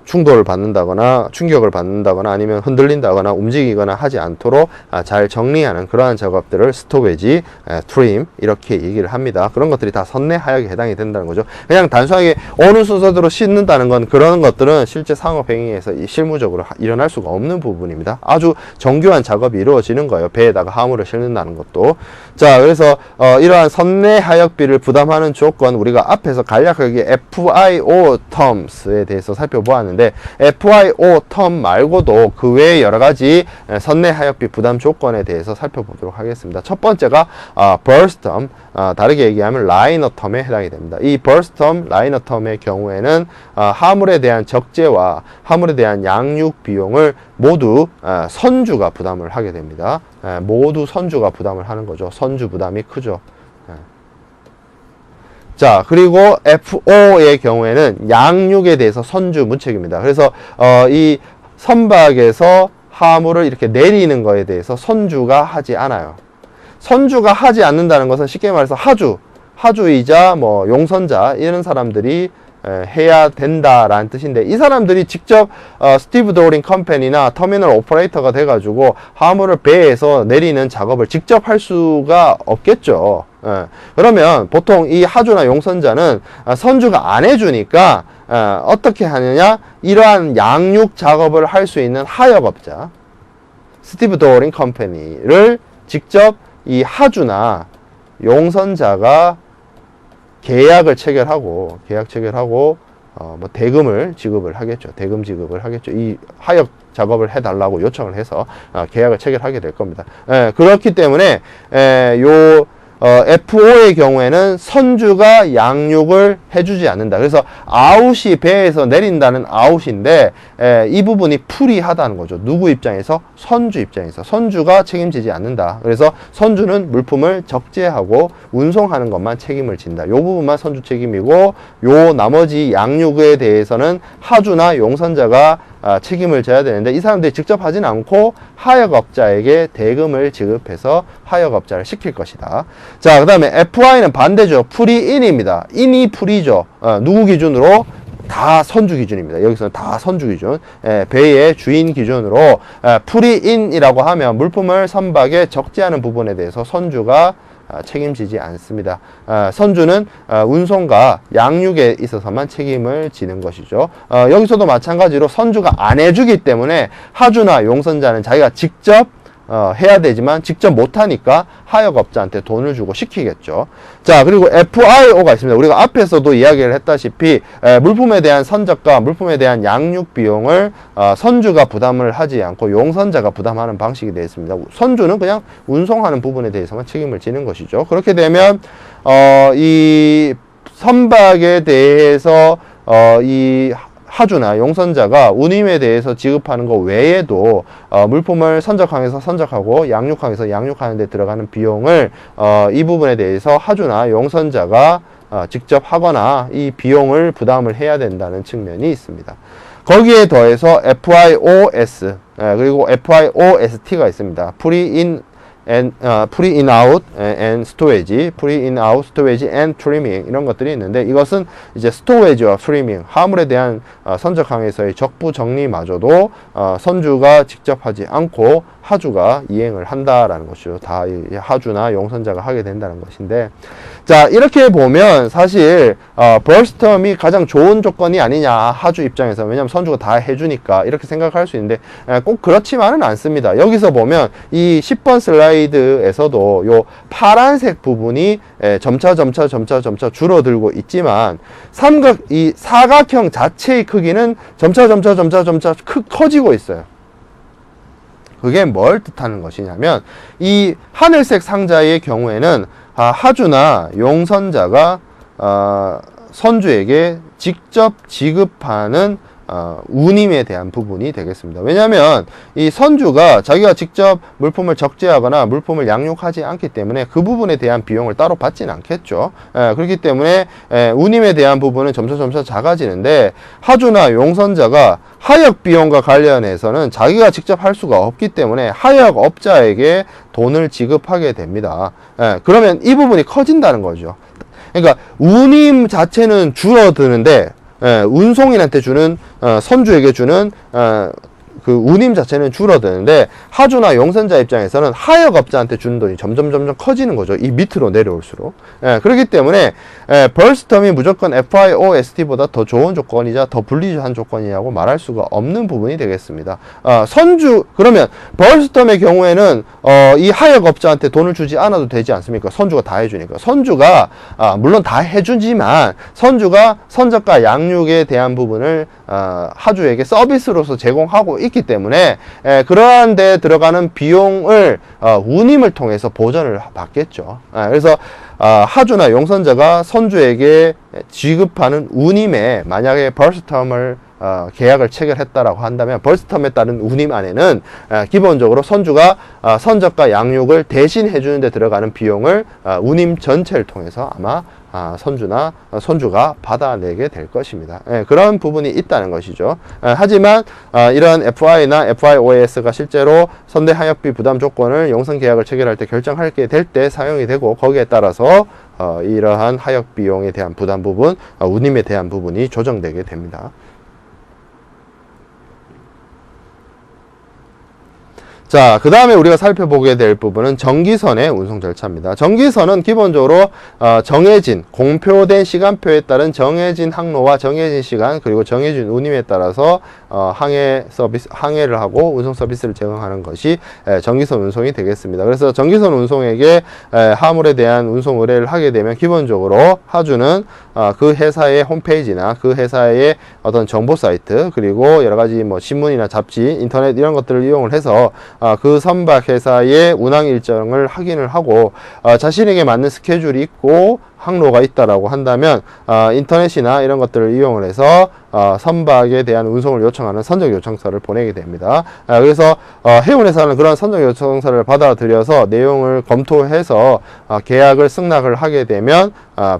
충돌을 받는다거나 충격을 받는다거나 아니면 흔들린다거나 움직이거나 하지 않도록 잘 정리하는 그러한 작업들을 스토웨지, 트림 이렇게 얘기를 합니다. 그런 것들이 다 선내 하역에 해당이 된다는 거죠. 그냥 단순하게 어느 순서대로 싣는다는 건 그런 것들은 실제 상업 행위에서 실무적으로 일어날 수가 없는 부분입니다. 아주 정교한 작업이 이루어지는 거예요. 배에다가 화물을 싣는다는 것도. 자, 그래서 이러한 선내 하역비를 부담하는 조건, 우리가 앞에서 간략하게 FIO terms에 대해서 살펴보았는데 FIO term 말고도 그 외에 여러 가지 선내 하역비 부담 조건에 대해서 살펴보도록 하겠습니다. 첫 번째가 burst term, 다르게 얘기하면 라이너 텀에 해당이 됩니다. 이 burst term, 라이너 텀의 경우에는 화물에 대한 적재와 화물에 대한 양육 비용을 모두 선주가 부담을 하게 됩니다. 모두 선주가 부담을 하는 거죠. 선주 부담이 크죠. 자, 그리고 FO의 경우에는 양육에 대해서 선주 무책입니다. 그래서 이 선박에서 화물을 이렇게 내리는 거에 대해서 선주가 하지 않아요. 선주가 하지 않는다는 것은 쉽게 말해서 하주이자 뭐 용선자 이런 사람들이 해야 된다라는 뜻인데, 이 사람들이 직접 스티브 도링 컴퍼니나 터미널 오퍼레이터가 돼가지고 화물을 배에서 내리는 작업을 직접 할 수가 없겠죠. 그러면 보통 이 하주나 용선자는 선주가 안 해주니까 어떻게 하느냐, 이러한 양육 작업을 할 수 있는 하역업자 스티브 도링 컴퍼니를 직접 이 하주나 용선자가 계약 체결하고 뭐 대금을 지급을 하겠죠. 대금 지급을 하겠죠. 이 하역 작업을 해달라고 요청을 해서 계약을 체결하게 될 겁니다. 그렇기 때문에 요 FO의 경우에는 선주가 양육을 해주지 않는다. 그래서 아웃이 배에서 내린다는 아웃인데 이 부분이 프리하다는 거죠. 누구 입장에서? 선주 입장에서. 선주가 책임지지 않는다. 그래서 선주는 물품을 적재하고 운송하는 것만 책임을 진다. 요 부분만 선주 책임이고, 요 나머지 양육에 대해서는 하주나 용선자가 책임을 져야 되는데, 이 사람들이 직접 하진 않고 하역업자에게 대금을 지급해서 하역업자를 시킬 것이다. 자, 그 다음에 FI는 반대죠. 프리인입니다. 인이 프리죠. 누구 기준으로? 다 선주 기준입니다. 여기서는 다 선주 기준. 배의 주인 기준으로 프리인이라고 하면 물품을 선박에 적재하는 부분에 대해서 선주가 책임지지 않습니다. 선주는 운송과 양육에 있어서만 책임을 지는 것이죠. 여기서도 마찬가지로 선주가 안 해주기 때문에 하주나 용선자는 자기가 직접 해야 되지만 직접 못하니까 하역업자한테 돈을 주고 시키겠죠. 자, 그리고 FIO가 있습니다. 우리가 앞에서도 이야기를 했다시피 물품에 대한 선적과 물품에 대한 양육 비용을 선주가 부담을 하지 않고 용선자가 부담하는 방식이 되어 있습니다. 선주는 그냥 운송하는 부분에 대해서만 책임을 지는 것이죠. 그렇게 되면 이 선박에 대해서 이 하주나 용선자가 운임에 대해서 지급하는 것 외에도 물품을 선적항에서 선적하고 양육항에서 양육하는 데 들어가는 비용을 이 부분에 대해서 하주나 용선자가 직접 하거나 이 비용을 부담을 해야 된다는 측면이 있습니다. 거기에 더해서 FIOS 그리고 FIOST가 있습니다. Pre-in-out and storage, pre-in-out, storage and trimming 이런 것들이 있는데, 이것은 이제 storage와 trimming, 화물에 대한 선적항에서의 적부 정리마저도 선주가 직접 하지 않고 하주가 이행을 한다라는 것이죠. 다 하주나 용선자가 하게 된다는 것인데, 자, 이렇게 보면 사실 burst term이 가장 좋은 조건이 아니냐, 하주 입장에서. 왜냐하면 선주가 다 해주니까 이렇게 생각할 수 있는데 꼭 그렇지만은 않습니다. 여기서 보면 이 10번 슬라이드에서도 요 파란색 부분이 점차 줄어들고 있지만 이 사각형 자체의 크기는 점차 커지고 있어요. 그게 뭘 뜻하는 것이냐면, 이 하늘색 상자의 경우에는 하주나 용선자가 선주에게 직접 지급하는 운임에 대한 부분이 되겠습니다. 왜냐하면 이 선주가 자기가 직접 물품을 적재하거나 물품을 양육하지 않기 때문에 그 부분에 대한 비용을 따로 받지는 않겠죠. 그렇기 때문에 운임에 대한 부분은 점차 작아지는데, 하주나 용선자가 하역 비용과 관련해서는 자기가 직접 할 수가 없기 때문에 하역업자에게 돈을 지급하게 됩니다. 그러면 이 부분이 커진다는 거죠. 그러니까 운임 자체는 줄어드는데 운송인한테 주는 선주에게 주는 그 운임 자체는 줄어드는데 하주나 용선자 입장에서는 하역업자한테 주는 돈이 점점 커지는 거죠. 이 밑으로 내려올수록. 그렇기 때문에 벌스텀이 무조건 FIOST보다 더 좋은 조건이자 더 불리한 조건이라고 말할 수가 없는 부분이 되겠습니다. 그러면 벌스텀의 경우에는 이 하역업자한테 돈을 주지 않아도 되지 않습니까? 선주가 다 해주니까. 선주가 물론 다 해주지만 선주가 선적과 양육에 대한 부분을 하주에게 서비스로서 제공하고 있기 때문에 그러한 데 들어가는 비용을 운임을 통해서 보전을 받겠죠. 그래서 하주나 용선자가 선주에게 지급하는 운임에 만약에 벌스텀을 계약을 체결했다라고 한다면 벌스텀에 따른 운임 안에는 기본적으로 선주가 선적과 양육을 대신 해주는 데 들어가는 비용을 운임 전체를 통해서 아마 선주가 받아내게 될 것입니다. 그런 부분이 있다는 것이죠. 하지만 이런 FI나 FIOS가 실제로 선대하역비 부담 조건을 용선 계약을 체결할 때 결정하게 될 때 사용이 되고 거기에 따라서 이러한 하역 비용에 대한 부담 부분, 운임에 대한 부분이 조정되게 됩니다. 자, 그 다음에 우리가 살펴보게 될 부분은 정기선의 운송 절차입니다. 정기선은 기본적으로 정해진 공표된 시간표에 따른 정해진 항로와 정해진 시간 그리고 정해진 운임에 따라서 항해를 하고 운송 서비스를 제공하는 것이 정기선 운송이 되겠습니다. 그래서 정기선 운송에게 화물에 대한 운송 의뢰를 하게 되면 기본적으로 하주는 그 회사의 홈페이지나 그 회사의 어떤 정보 사이트 그리고 여러 가지 뭐 신문이나 잡지, 인터넷 이런 것들을 이용을 해서 그 선박 회사의 운항 일정을 확인을 하고 자신에게 맞는 스케줄이 있고 항로가 있다라고 한다면 인터넷이나 이런 것들을 이용을 해서 선박에 대한 운송을 요청하는 선적 요청서를 보내게 됩니다. 그래서 해운회사는 그런 선적 요청서를 받아들여서 내용을 검토해서 계약을 승낙을 하게 되면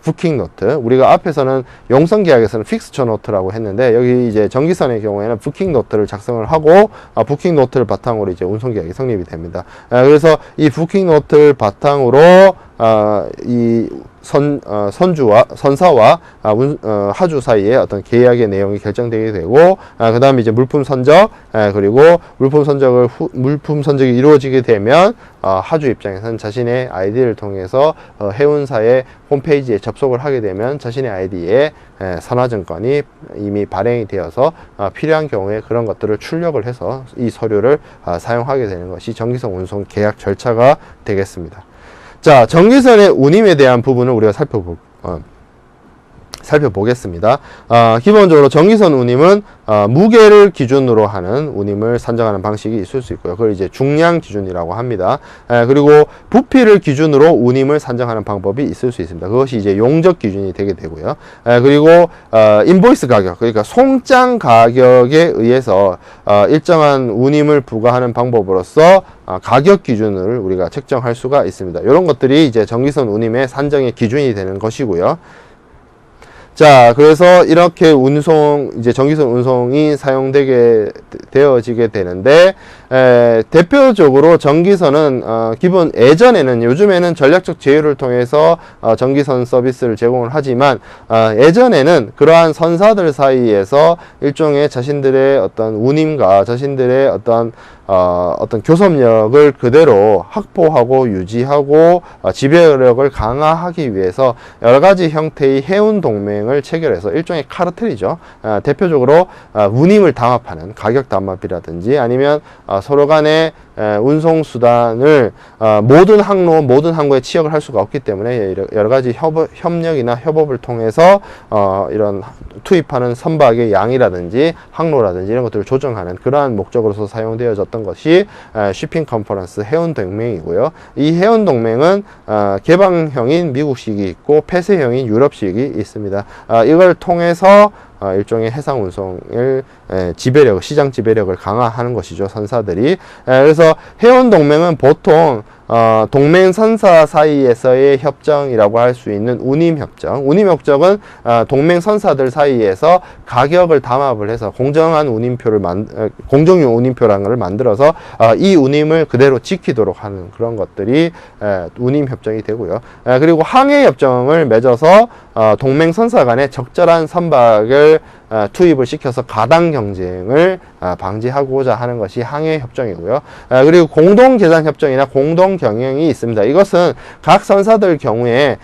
부킹 노트, 우리가 앞에서는 용선 계약에서는 픽스처 노트라고 했는데 여기 이제 정기선의 경우에는 부킹 노트를 작성을 하고 부킹 노트를 바탕으로 이제 운송 계약이 성립이 됩니다. 그래서 이 부킹 노트를 바탕으로 이 선사와 하주 사이에 어떤 계약의 내용이 결정되게 되고 그 다음에 이제 물품 선적 그리고 물품 선적이 이루어지게 되면 하주 입장에서는 자신의 아이디를 통해서 해운사의 홈페이지에 접속을 하게 되면 자신의 아이디에 선화증권이 이미 발행이 되어서 필요한 경우에 그런 것들을 출력을 해서 이 서류를 사용하게 되는 것이 정기선 운송 계약 절차가 되겠습니다. 자, 정기선의 운임에 대한 부분을 우리가 살펴보겠습니다. 기본적으로 정기선 운임은 무게를 기준으로 하는 운임을 산정하는 방식이 있을 수 있고요. 그걸 이제 중량 기준이라고 합니다. 그리고 부피를 기준으로 운임을 산정하는 방법이 있을 수 있습니다. 그것이 이제 용적 기준이 되게 되고요. 그리고 인보이스 가격, 그러니까 송장 가격에 의해서 일정한 운임을 부과하는 방법으로서 가격 기준을 우리가 책정할 수가 있습니다. 이런 것들이 이제 정기선 운임의 산정의 기준이 되는 것이고요. 자, 그래서 이렇게 이제 정기선 운송이 되어지게 되는데, 대표적으로 정기선은, 요즘에는 전략적 제휴를 통해서, 정기선 서비스를 제공을 하지만, 예전에는 그러한 선사들 사이에서 일종의 자신들의 어떤 운임과 자신들의 어떤 교섭력을 그대로 확보하고 유지하고 지배력을 강화하기 위해서 여러 가지 형태의 해운 동맹을 체결해서 일종의 카르텔이죠. 대표적으로 운임을 담합하는 가격 담합이라든지 아니면 서로 간에 운송 수단을 모든 항구에 취역을 할 수가 없기 때문에 여러 가지 협력이나 협업을 통해서 이런 투입하는 선박의 양이라든지 항로라든지 이런 것들을 조정하는 그러한 목적으로서 사용되어졌던 것이 쉬핑 컨퍼런스 해운 동맹이고요. 이 해운 동맹은 개방형인 미국식이 있고 폐쇄형인 유럽식이 있습니다. 이걸 통해서 일종의 해상 운송을 시장 지배력을 강화하는 것이죠, 선사들이. 그래서 해운 동맹은 보통 동맹 선사 사이에서의 협정이라고 할 수 있는 운임협정. 운임협정은 동맹 선사들 사이에서 가격을 담합을 해서 공정한 운임표를 공정용 운임표라는 걸 만들어서 이 운임을 그대로 지키도록 하는 그런 것들이 운임협정이 되고요. 그리고 항해협정을 맺어서 동맹 선사 간에 적절한 선박을 투입을 시켜서 가당 경쟁을 방지하고자 하는 것이 항해협정이고요. 그리고 공동계산협정이나 공동경영이 있습니다. 이것은 각 선사들 경우에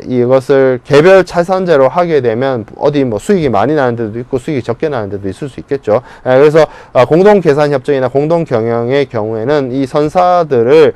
이것을 개별 차선제로 하게 되면 어디 뭐 수익이 많이 나는 데도 있고 수익이 적게 나는 데도 있을 수 있겠죠. 그래서 공동계산협정이나 공동경영의 경우에는 이 선사들을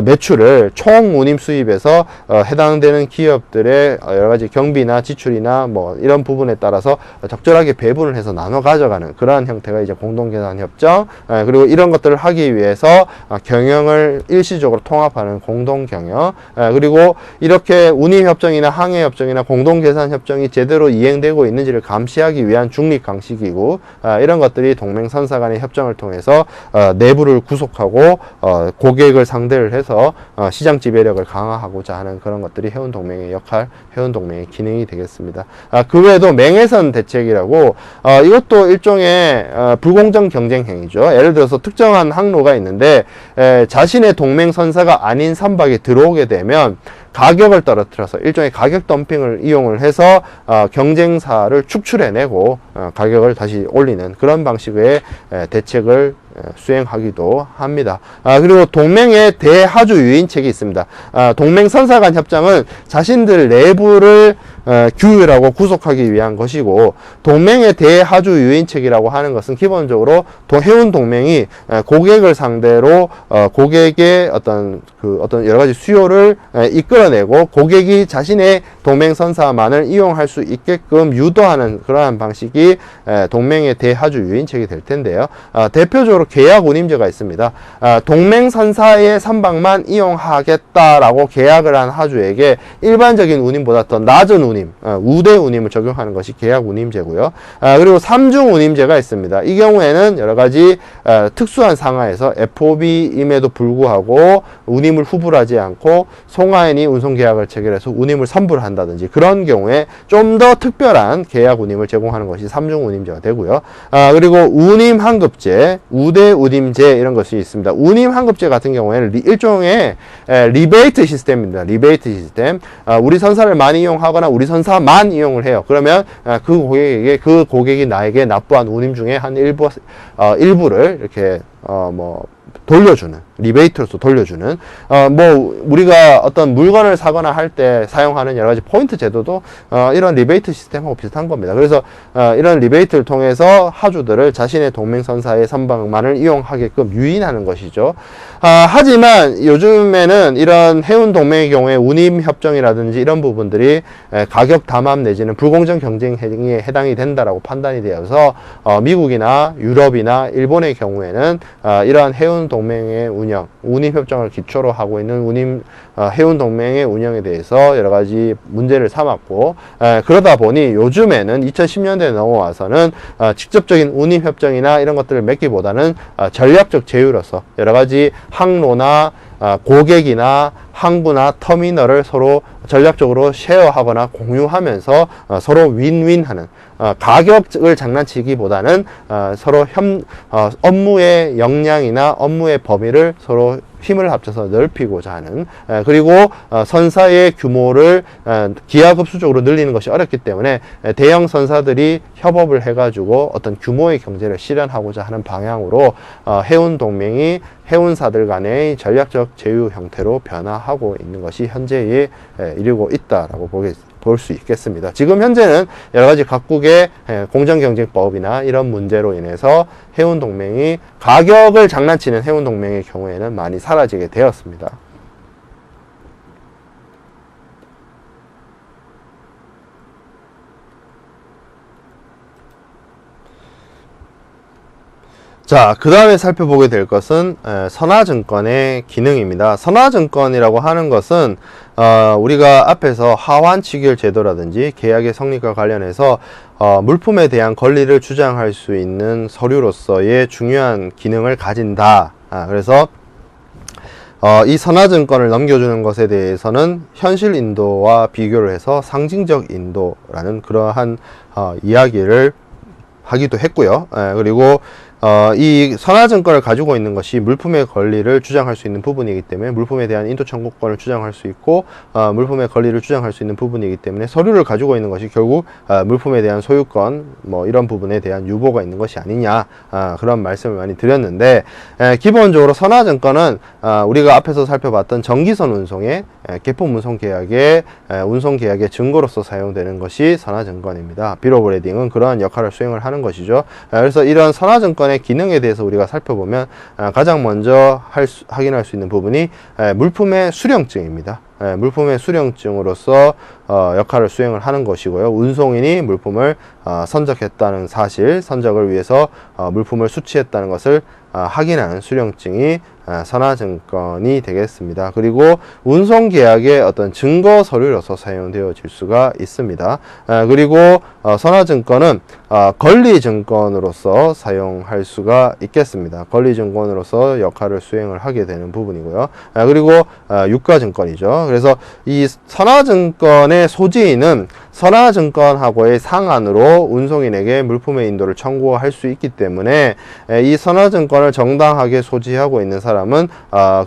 매출을 총 운임 수입에서 해당되는 기업들의 여러 가지 경비나 지출이나 뭐 이런 부분에 따라서 적절하게 배분을 해서 나눠 가져가는 그러한 형태가 이제 공동계산협정, 그리고 이런 것들을 하기 위해서 경영을 일시적으로 통합하는 공동경영, 그리고 이렇게 운임협정이나 항해협정이나 공동계산협정이 제대로 이행되고 있는지를 감시하기 위한 중립강식이고, 이런 것들이 동맹선사 간의 협정을 통해서 내부를 구속하고 고객을 상대를 해서 시장 지배력을 강화하고자 하는 그런 것들이 해운동맹의 역할, 해운동맹의 기능이 되겠습니다. 그 외에도 맹해선 대책이라고 이것도 일종의 불공정 경쟁 행위죠. 예를 들어서 특정한 항로가 있는데 자신의 동맹 선사가 아닌 선박이 들어오게 되면 가격을 떨어뜨려서 일종의 가격 덤핑을 이용을 해서 경쟁사를 축출해내고 가격을 다시 올리는 그런 방식의 대책을 수행하기도 합니다. 그리고 동맹의 대하주 유인책이 있습니다. 동맹 선사 간 협정은 자신들 내부를 규율하고 구속하기 위한 것이고, 동맹의 대하주 유인책이라고 하는 것은 기본적으로 해운 동맹이 고객을 상대로 고객의 어떤 여러 가지 수요를 이끌어내고 고객이 자신의 동맹 선사만을 이용할 수 있게끔 유도하는 그러한 방식이 동맹의 대하주 유인책이 될 텐데요. 대표적으로 계약 운임제가 있습니다. 동맹 선사의 선박만 이용하겠다라고 계약을 한 하주에게 일반적인 운임보다 더 낮은 운임, 우대 운임을 적용하는 것이 계약 운임제고요. 그리고 삼중 운임제가 있습니다. 이 경우에는 여러 가지 특수한 상하에서 FOB임에도 불구하고 운임을 후불하지 않고 송하인이 운송 계약을 체결해서 운임을 선불 한다든지 그런 경우에 좀 더 특별한 계약 운임을 제공하는 것이 삼중 운임제가 되고요. 그리고 운임 환급제, 우대 운임제 이런 것이 있습니다. 운임 환급제 같은 경우에는 일종의 리베이트 시스템입니다. 리베이트 시스템. 우리 선사를 많이 이용하거나 우리 선사만 이용을 해요. 그러면 그 고객이 나에게 납부한 운임 중에 한 일부를 이렇게 돌려주는, 리베이트로서 돌려주는, 우리가 어떤 물건을 사거나 할 때 사용하는 여러 가지 포인트 제도도, 이런 리베이트 시스템하고 비슷한 겁니다. 그래서, 이런 리베이트를 통해서 하주들을 자신의 동맹선사의 선박만을 이용하게끔 유인하는 것이죠. 하지만 요즘에는 이런 해운 동맹의 경우에 운임협정이라든지 이런 부분들이 가격 담합 내지는 불공정 경쟁 행위에 해당이 된다라고 판단이 되어서, 미국이나 유럽이나 일본의 경우에는, 이러한 해운 동맹의 운영, 운임협정을 기초로 하고 있는 해운 동맹의 운영에 대해서 여러 가지 문제를 삼았고, 그러다 보니 요즘에는 2010년대에 넘어와서는 직접적인 운임협정이나 이런 것들을 맺기보다는 전략적 제휴로서 여러 가지 항로나 고객이나 항구나 터미널을 서로 전략적으로 쉐어하거나 공유하면서 서로 윈윈하는, 가격을 장난치기보다는 서로 업무의 역량이나 업무의 범위를 서로 힘을 합쳐서 넓히고자 하는, 그리고 선사의 규모를 기하급수적으로 늘리는 것이 어렵기 때문에 대형 선사들이 협업을 해가지고 어떤 규모의 경제를 실현하고자 하는 방향으로 해운 동맹이 해운사들 간의 전략적 제휴 형태로 변화하고 있는 것이 현재에 이르고 있다라고 볼 수 있겠습니다. 지금 현재는 여러 가지 각국의 공정경쟁법이나 이런 문제로 인해서 해운 동맹이 가격을 장난치는 해운 동맹의 경우에는 많이 사라지게 되었습니다. 자, 그 다음에 살펴보게 될 것은 선화증권의 기능입니다. 선화증권이라고 하는 것은 우리가 앞에서 하환취결 제도라든지 계약의 성립과 관련해서 물품에 대한 권리를 주장할 수 있는 서류로서의 중요한 기능을 가진다. 그래서 이 선화증권을 넘겨주는 것에 대해서는 현실 인도와 비교를 해서 상징적 인도라는 그러한 이야기를 하기도 했고요. 그리고 이 선화증권을 가지고 있는 것이 물품의 권리를 주장할 수 있는 부분이기 때문에 물품에 대한 인도 청구권을 주장할 수 있고 물품의 권리를 주장할 수 있는 부분이기 때문에 서류를 가지고 있는 것이 결국 물품에 대한 소유권 뭐 이런 부분에 대한 유보가 있는 것이 아니냐 그런 말씀을 많이 드렸는데 기본적으로 선화증권은 우리가 앞에서 살펴봤던 정기선 운송의 개품 운송 계약의 증거로서 사용되는 것이 선화증권입니다. 비로 브레딩은 그러한 역할을 수행을 하는 것이죠. 그래서 이런 선화증권의 기능에 대해서 우리가 살펴보면 가장 먼저 확인할 수 있는 부분이 물품의 수령증입니다. 물품의 수령증으로서 역할을 수행을 하는 것이고요. 운송인이 물품을 선적했다는 사실, 선적을 위해서 물품을 수취했다는 것을 확인하는 수령증이 선화증권이 되겠습니다. 그리고 운송계약의 어떤 증거 서류로서 사용되어질 수가 있습니다. 그리고 선화증권은 권리증권으로서 사용할 수가 있겠습니다. 권리증권으로서 역할을 수행을 하게 되는 부분이고요. 그리고 유가증권이죠. 그래서 이 선화증권의 소지인은 선화증권하고의 상한으로 운송인에게 물품의 인도를 청구할 수 있기 때문에 이 선화증권을 정당하게 소지하고 있는 사람은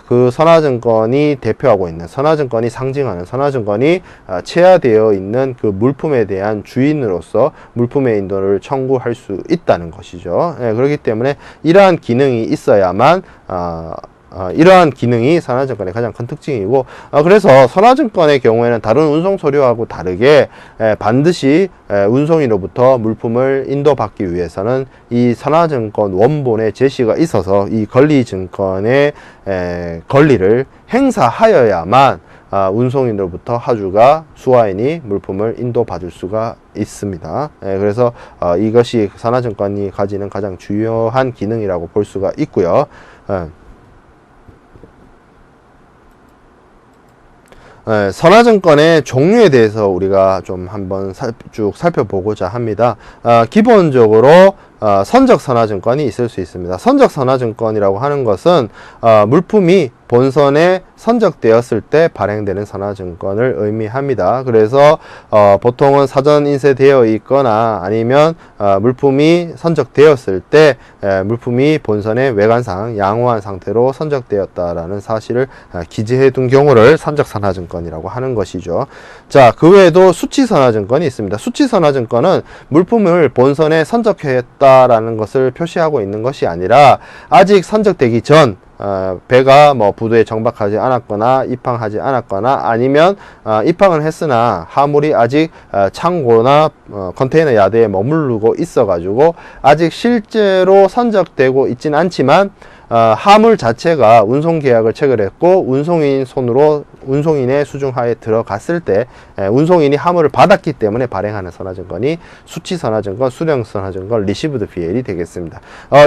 그 선화증권이 대표하고 있는, 선화증권이 상징하는, 선화증권이 체화되어 있는 그 물품에 대한 주인으로서 물품의 인도를 청구할 수 있다는 것이죠. 그렇기 때문에 이러한 기능이 있어야만 이러한 기능이 선화증권의 가장 큰 특징이고, 그래서 선화증권의 경우에는 다른 운송 서류하고 다르게 반드시 운송인으로부터 물품을 인도받기 위해서는 이 선화증권 원본의 제시가 있어서 이 권리증권의 권리를 행사하여야만 운송인으로부터 하주가 수화인이 물품을 인도받을 수가 있습니다. 그래서 이것이 선화증권이 가지는 가장 중요한 기능이라고 볼 수가 있고요. 선화증권의 종류에 대해서 우리가 좀 한번 쭉 살펴보고자 합니다. 기본적으로 선적선화증권이 있을 수 있습니다. 선적선화증권이라고 하는 것은 물품이 본선에 선적되었을 때 발행되는 선화증권을 의미합니다. 그래서 보통은 사전 인쇄되어 있거나 아니면 물품이 선적되었을 때 물품이 본선에 외관상 양호한 상태로 선적되었다라는 사실을 기재해 둔 경우를 선적선화증권이라고 하는 것이죠. 자, 그 외에도 수치선화증권이 있습니다. 수치선화증권은 물품을 본선에 선적했다라는 것을 표시하고 있는 것이 아니라 아직 선적되기 전 배가 뭐 부두에 정박하지 않았거나 입항하지 않았거나 아니면 입항은 했으나 하물이 아직 창고나 컨테이너 야드에 머무르고 있어 가지고 아직 실제로 선적되고 있진 않지만 하물 자체가 운송계약을 체결했고 운송인 손으로 운송인의 수중하에 들어갔을 때 운송인이 하물을 받았기 때문에 발행하는 선화증권이 수치선화증권, 수령선화증권, 리시브드 BL이 되겠습니다.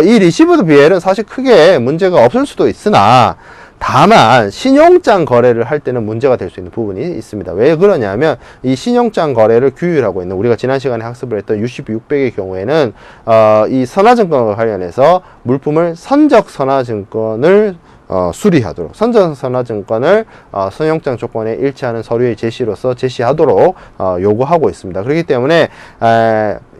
이 리시브드 BL은 사실 크게 문제가 없을 수도 있으나 다만 신용장 거래를 할 때는 문제가 될 수 있는 부분이 있습니다. 왜 그러냐면 이 신용장 거래를 규율하고 있는, 우리가 지난 시간에 학습을 했던 UCB 600의 경우에는 이 선화증권과 관련해서 물품을 선적 선화증권을 수리하도록, 선적선화증권을 선용장 조건에 일치하는 서류의 제시로서 제시하도록 요구하고 있습니다. 그렇기 때문에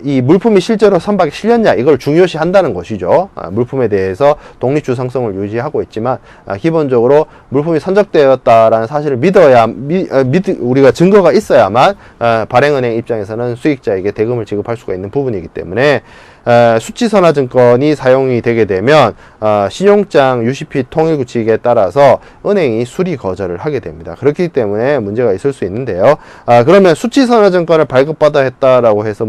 이 물품이 실제로 선박에 실렸냐, 이걸 중요시 한다는 것이죠. 물품에 대해서 독립주성성을 유지하고 있지만 기본적으로 물품이 선적되었다라는 사실을 우리가 증거가 있어야만 발행은행 입장에서는 수익자에게 대금을 지급할 수가 있는 부분이기 때문에 수치선화증권이 사용이 되게 되면 신용장 UCP 통일규칙에 따라서 은행이 수리 거절을 하게 됩니다. 그렇기 때문에 문제가 있을 수 있는데요. 그러면 수치선화증권을 발급받아 했다라고 해서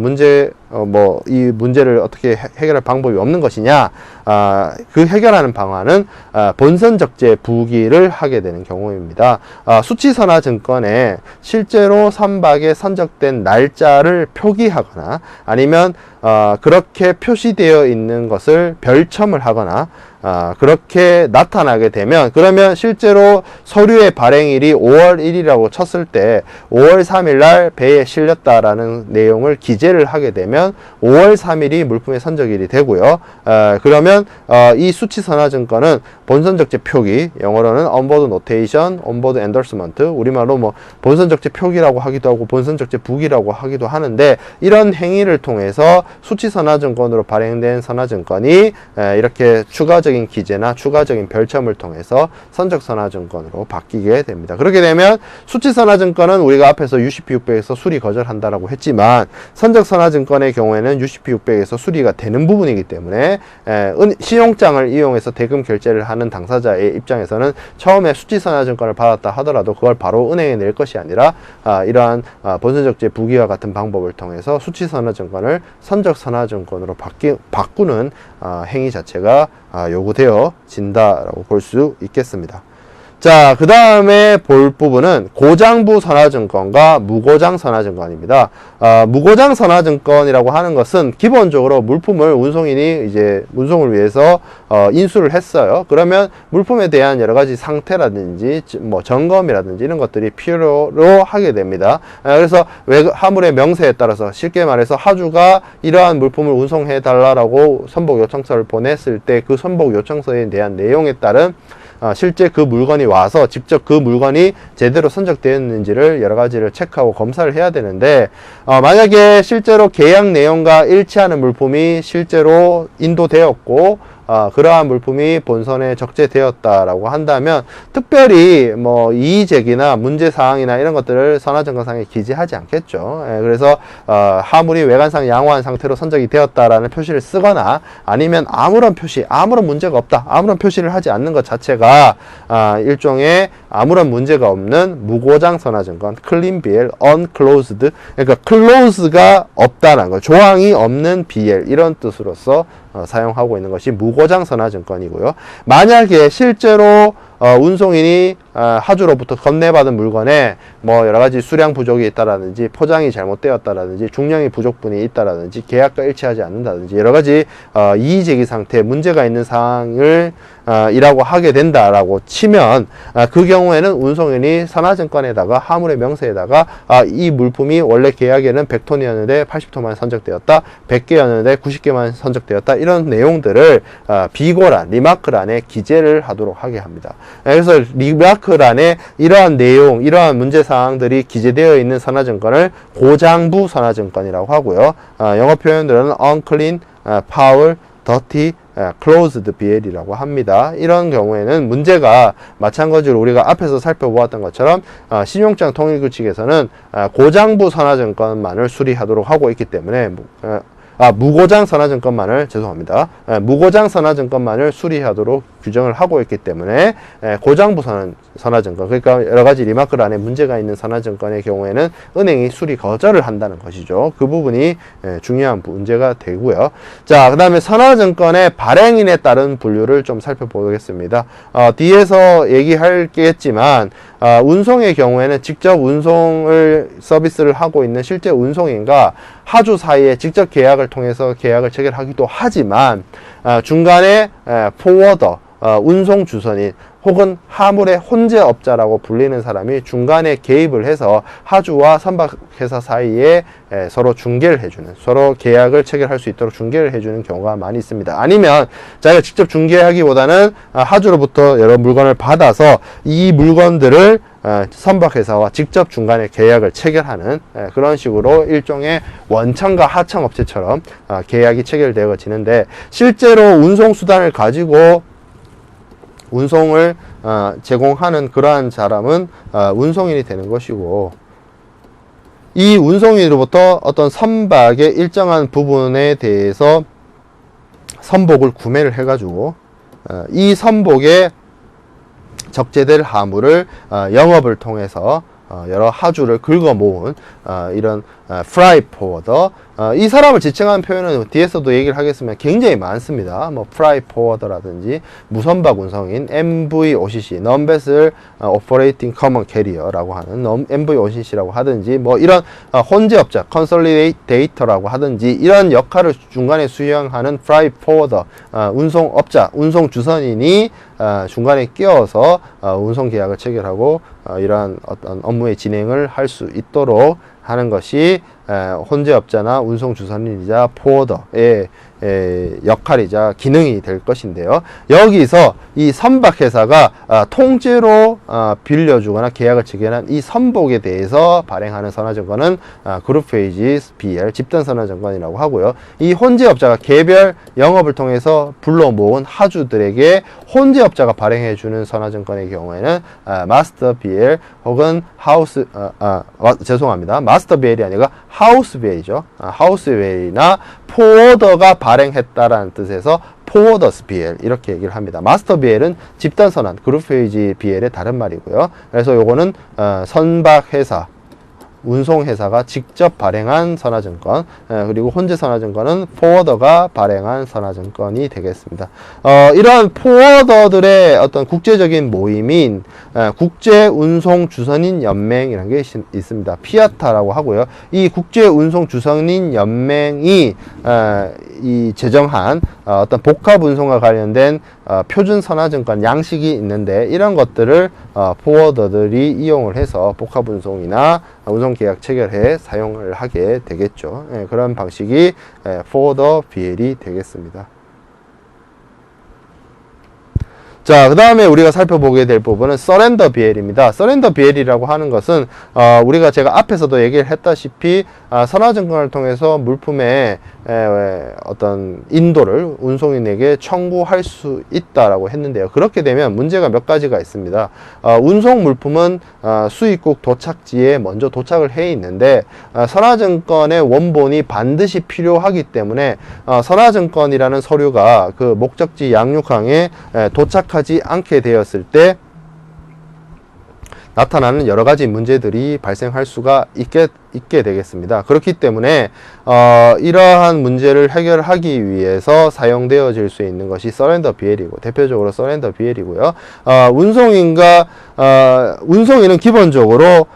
이 문제를 어떻게 해결할 방법이 없는 것이냐? 그 해결하는 방안은 본선적재 부기를 하게 되는 경우입니다. 수치선화증권에 실제로 선박에 선적된 날짜를 표기하거나 아니면 그렇게 표시되어 있는 것을 별첨을 하거나 그렇게 나타나게 되면, 그러면 실제로 서류의 발행일이 5월 1일이라고 쳤을 때 5월 3일 날 배에 실렸다라는 내용을 기재를 하게 되면 5월 3일이 물품의 선적일이 되고요. 그러면 이 수치선화증권은 본선적재 표기, 영어로는 onboard notation, onboard endorsement, 우리말로 뭐 본선적재 표기라고 하기도 하고 본선적재 부기라고 하기도 하는데, 이런 행위를 통해서 수치선화증권으로 발행된 선화증권이 이렇게 추가적인 기재나 추가적인 별첨을 통해서 선적선화증권으로 바뀌게 됩니다. 그렇게 되면 수치선화증권은 우리가 앞에서 UCP 600에서 수리 거절한다라고 했지만, 선적선화증권의 경우에는 UCP 600에서 수리가 되는 부분이기 때문에 신용장을 이용해서 대금 결제를 하는 당사자의 입장에서는 처음에 수치선화증권을 받았다 하더라도 그걸 바로 은행에 낼 것이 아니라 이러한 본선적재 부기와 같은 방법을 통해서 수치선화증권을 선적선화증권으로 바꾸는 행위 자체가 요구되어진다라고 볼 수 있겠습니다. 자, 그 다음에 볼 부분은 고장부 선화증권과 무고장 선화증권입니다. 무고장 선화증권이라고 하는 것은 기본적으로 물품을 운송인이 이제 운송을 위해서 인수를 했어요. 그러면 물품에 대한 여러 가지 상태라든지 뭐 점검이라든지 이런 것들이 필요로 하게 됩니다. 그래서 화물의 명세에 따라서 쉽게 말해서 하주가 이러한 물품을 운송해 달라라고 선복 요청서를 보냈을 때 그 선복 요청서에 대한 내용에 따른 실제 그 물건이 와서 직접 그 물건이 제대로 선적되었는지를 여러 가지를 체크하고 검사를 해야 되는데, 만약에 실제로 계약 내용과 일치하는 물품이 실제로 인도되었고 그러한 물품이 본선에 적재되었다라고 한다면 특별히 뭐 이의제기나 문제사항이나 이런 것들을 선화증권상에 기재하지 않겠죠. 그래서 화물이 외관상 양호한 상태로 선적이 되었다라는 표시를 쓰거나 아니면 아무런 문제가 없다, 아무런 표시를 하지 않는 것 자체가 일종의 아무런 문제가 없는 무고장 선화증권, clean BL, unclosed, 그러니까 close가 없다는 거, 조항이 없는 BL, 이런 뜻으로서 사용하고 있는 것이 무고장 선화증권이고요. 만약에 실제로 운송인이 하주로부터 건네받은 물건에 뭐 여러 가지 수량 부족이 있다라든지 포장이 잘못되었다라든지 중량이 부족분이 있다라든지 계약과 일치하지 않는다든지 여러 가지 이의제기 상태 문제가 있는 사항을 이라고 하게 된다라고 치면 그 경우에는 운송인이 선화증권에다가 화물의 명세에다가 이 물품이 원래 계약에는 100톤이었는데 80톤만 선적되었다, 100개였는데 90개만 선적되었다, 이런 내용들을 비고란, 리마크란에 기재를 하도록 하게 합니다. 그래서 리마크란에 이러한 내용, 이러한 문제사항들이 기재되어 있는 선화증권을 고장부 선화증권이라고 하고요. 영어 표현들은 unclean, foul, dirty, closed BL이라고 합니다. 이런 경우에는 문제가 마찬가지로 우리가 앞에서 살펴보았던 것처럼 신용장 통일규칙에서는 고장부 선화증권만을 수리하도록 하고 있기 때문에 무고장 선화증권만을 무고장 선화증권만을 수리하도록 규정을 하고 있기 때문에 고장부 선화증권, 그러니까 여러 가지 리마크란에 문제가 있는 선화증권의 경우에는 은행이 수리 거절을 한다는 것이죠. 그 부분이 중요한 문제가 되고요. 자, 그 다음에 선화증권의 발행인에 따른 분류를 좀 살펴보겠습니다. 뒤에서 얘기하겠지만 운송의 경우에는 직접 운송을 서비스를 하고 있는 실제 운송인과 하주 사이에 직접 계약을 통해서 계약을 체결하기도 하지만 중간에 포워더, 운송 주선인 혹은 화물의 혼재업자라고 불리는 사람이 중간에 개입을 해서 하주와 선박회사 사이에 서로 중개를 해주는, 서로 계약을 체결할 수 있도록 중개를 해주는 경우가 많이 있습니다. 아니면 자기가 직접 중개하기보다는 하주로부터 여러 물건을 받아서 이 물건들을 선박회사와 직접 중간에 계약을 체결하는 그런 식으로 일종의 원청과 하청업체처럼 계약이 체결되어지는데, 실제로 운송수단을 가지고 운송을 제공하는 그러한 사람은 운송인이 되는 것이고, 이 운송인으로부터 어떤 선박의 일정한 부분에 대해서 선복을 구매를 해가지고 이 선복에 적재될 화물을 영업을 통해서 여러 하주를 긁어 모은 이런 프라이 포워더, 이 사람을 지칭하는 표현은 뒤에서도 얘기를 하겠지만 굉장히 많습니다. 뭐 프라이트 포워더라든지 무선박 운송인 MVOCC, Non-Vessel Operating Common Carrier라고 하는 MVOCC라고 하든지 뭐 이런 혼재업자 Consolidator라고 하든지 이런 역할을 중간에 수행하는 프라이트 포워더 운송업자, 운송주선인이 중간에 끼어서 운송 계약을 체결하고 이러한 어떤 업무의 진행을 할 수 있도록 하는 것이 혼재업자나 운송주선인이자 포워더의 역할이자 기능이 될 것인데요. 여기서 이 선박회사가 통째로 빌려주거나 계약을 체결한 이 선복에 대해서 발행하는 선화증권은 그룹 페이지 BL 집단 선화증권이라고 하고요. 이 혼재업자가 개별 영업을 통해서 불러 모은 하주들에게 혼재업자가 발행해주는 선화증권의 경우에는 마스터 BL 혹은 하우스 죄송합니다. 마스터 BL이 아니라 하우스 BL이죠. 하우스 BL이나 포워더가 발행했다라는 뜻에서 포워더스 BL 이렇게 얘기를 합니다. 마스터 BL은 집단 선환 그룹 페이지 BL의 다른 말이고요. 그래서 요거는 선박회사 운송회사가 직접 발행한 선화증권, 그리고 혼재 선화증권은 포워더가 발행한 선화증권이 되겠습니다. 이러한 포워더들의 어떤 국제적인 모임인 국제운송주선인 연맹이라는 게 있습니다. 피아타라고 하고요. 이 국제운송주선인 연맹이 이 제정한 어떤 복합운송과 관련된 표준 선화증권 양식이 있는데 이런 것들을 포워더들이 이용을 해서 복합운송이나 운송계약 체결해 사용을 하게 되겠죠. 그런 방식이 포워더 BL이 되겠습니다. 자, 그 다음에 우리가 살펴보게 될 부분은 서렌더 BL입니다. 서렌더 BL이라고 하는 것은 우리가 제가 앞에서도 얘기를 했다시피 선화증권을 통해서 물품의 어떤 인도를 운송인에게 청구할 수 있다라고 했는데요. 그렇게 되면 문제가 몇 가지가 있습니다. 운송 물품은 수입국 도착지에 먼저 도착을 해 있는데 선화증권의 원본이 반드시 필요하기 때문에 선화증권이라는 서류가 그 목적지 양육항에 도착하지 않게 되었을 때 나타나는 여러 가지 문제들이 발생할 수가 있게 되겠습니다. 그렇기 때문에 이러한 문제를 해결하기 위해서 사용되어질 수 있는 것이 서렌더 BL이고 대표적으로 서렌더 BL이고요. 운송인은 기본적으로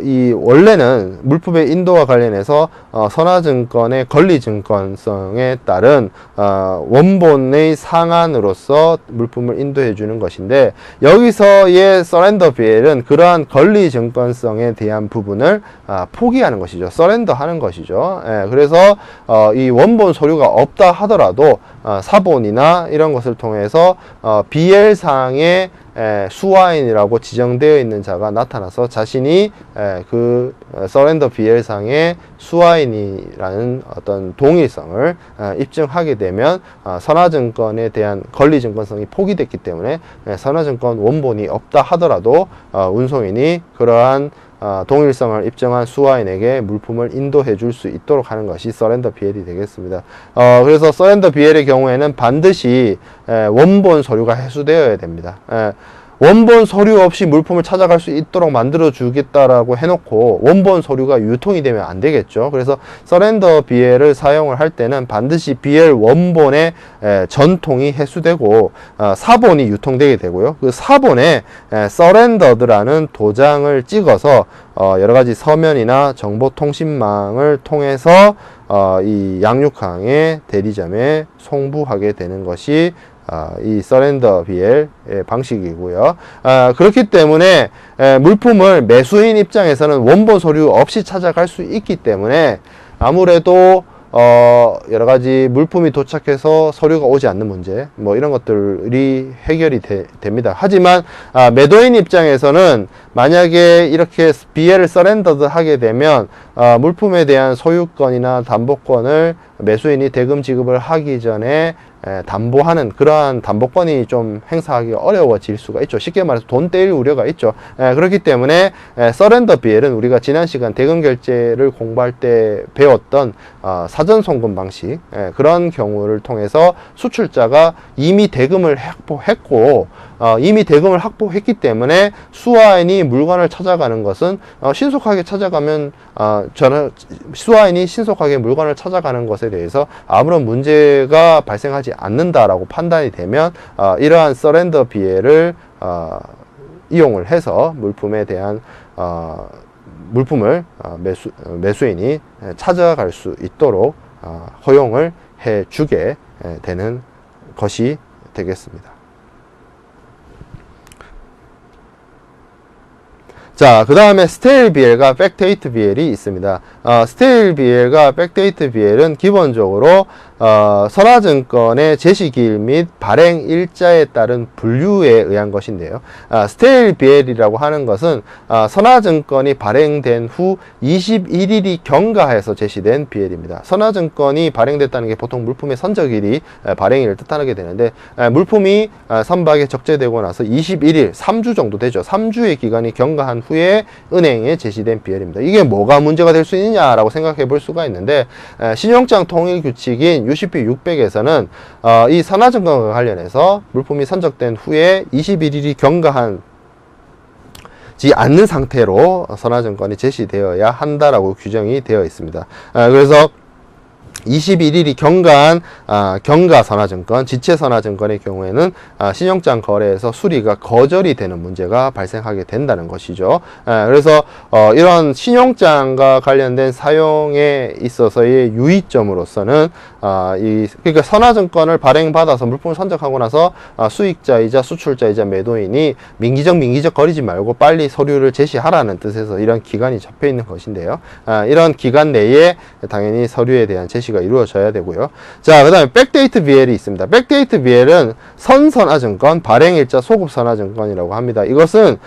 이 원래는 물품의 인도와 관련해서 선화증권의 권리증권성에 따른 원본의 상한으로서 물품을 인도해 주는 것인데 여기서의 서렌더 BL은 그러한 권리증권성에 대한 부분을 포기하는 것이죠. 서렌더 하는 것이죠. 그래서 이 원본 서류가 없다 하더라도 사본이나 이런 것을 통해서 BL상의 수화인이라고 지정되어 있는 자가 나타나서 자신이 그 서렌더 BL상의 수화인이라는 어떤 동일성을 입증하게 되면 선화증권에 대한 권리증권성이 포기됐기 때문에 선화증권 원본이 없다 하더라도 운송인이 그러한 동일성을 입증한 수화인에게 물품을 인도해 줄 수 있도록 하는 것이 서렌더 BL이 되겠습니다. 그래서 서렌더 BL의 경우에는 반드시 원본 서류가 회수되어야 됩니다. 원본 서류 없이 물품을 찾아갈 수 있도록 만들어 주겠다라고 해놓고 원본 서류가 유통이 되면 안 되겠죠. 그래서 서렌더 BL을 사용을 할 때는 반드시 BL 원본의 전통이 회수되고 사본이 유통되게 되고요. 그 사본에 서렌더드라는 도장을 찍어서 여러 가지 서면이나 정보통신망을 통해서 이 양육항의 대리점에 송부하게 되는 것이 이 서렌더 BL의 방식이고요. 그렇기 때문에 물품을 매수인 입장에서는 원본 서류 없이 찾아갈 수 있기 때문에 아무래도 여러 가지 물품이 도착해서 서류가 오지 않는 문제, 뭐 이런 것들이 해결이 됩니다. 하지만 매도인 입장에서는 만약에 이렇게 BL을 서렌더드 하게 되면 물품에 대한 소유권이나 담보권을 매수인이 대금 지급을 하기 전에 담보하는 그러한 담보권이 좀 행사하기 어려워질 수가 있죠. 쉽게 말해서 돈 떼일 우려가 있죠. 그렇기 때문에 서렌더 BL은 우리가 지난 시간 대금 결제를 공부할 때 배웠던 사전 송금 방식, 그런 경우를 통해서 수출자가 이미 대금을 했고 이미 대금을 확보했기 때문에 수화인이 물건을 찾아가는 것은 신속하게 찾아가면 수화인이 신속하게 물건을 찾아가는 것에 대해서 아무런 문제가 발생하지 않는다라고 판단이 되면 이러한 서렌더 비해를 이용을 해서 물품에 대한 물품을 매수인이 찾아갈 수 있도록 허용을 해주게 되는 것이 되겠습니다. 자, 그 다음에 스테일 BL과 백데이트 BL이 있습니다. 스테일 BL과 백데이트 BL은 기본적으로 선화증권의 제시기일 및 발행 일자에 따른 분류에 의한 것인데요. 스테일 BL이라고 하는 것은 선화증권이 발행된 후 21일이 경과해서 제시된 BL입니다. 선화증권이 발행됐다는 게 보통 물품의 선적일이 발행일을 뜻하게 되는데, 물품이 선박에 적재되고 나서 21일, 3주 정도 되죠. 3주의 기간이 경과한 후에 은행에 제시된 BL입니다. 이게 뭐가 문제가 될 수 있느냐라고 생각해 볼 수가 있는데, 신용장 통일 규칙인 UCP 600에서는 이 선화증권과 관련해서 물품이 선적된 후에 21일이 경과하지 않는 상태로 선화증권이 제시되어야 한다라고 규정이 되어 있습니다. 그래서 21일이 경과한 경과선화증권, 지체선화증권의 경우에는 신용장 거래에서 수리가 거절이 되는 문제가 발생하게 된다는 것이죠. 그래서 이런 신용장과 관련된 사용에 있어서의 유의점으로서는 그러니까 선화증권을 발행받아서 물품을 선적하고 나서 수익자이자 수출자이자 매도인이 민기적 거리지 말고 빨리 서류를 제시하라는 뜻에서 이런 기간이 잡혀 있는 것인데요. 이런 기간 내에 당연히 서류에 대한 제시가 이루어져야 되고요. 자, 그 다음에 백데이트 BL이 있습니다. 백데이트 BL은 선선화증권, 발행일자 소급선화증권이라고 합니다. 이것은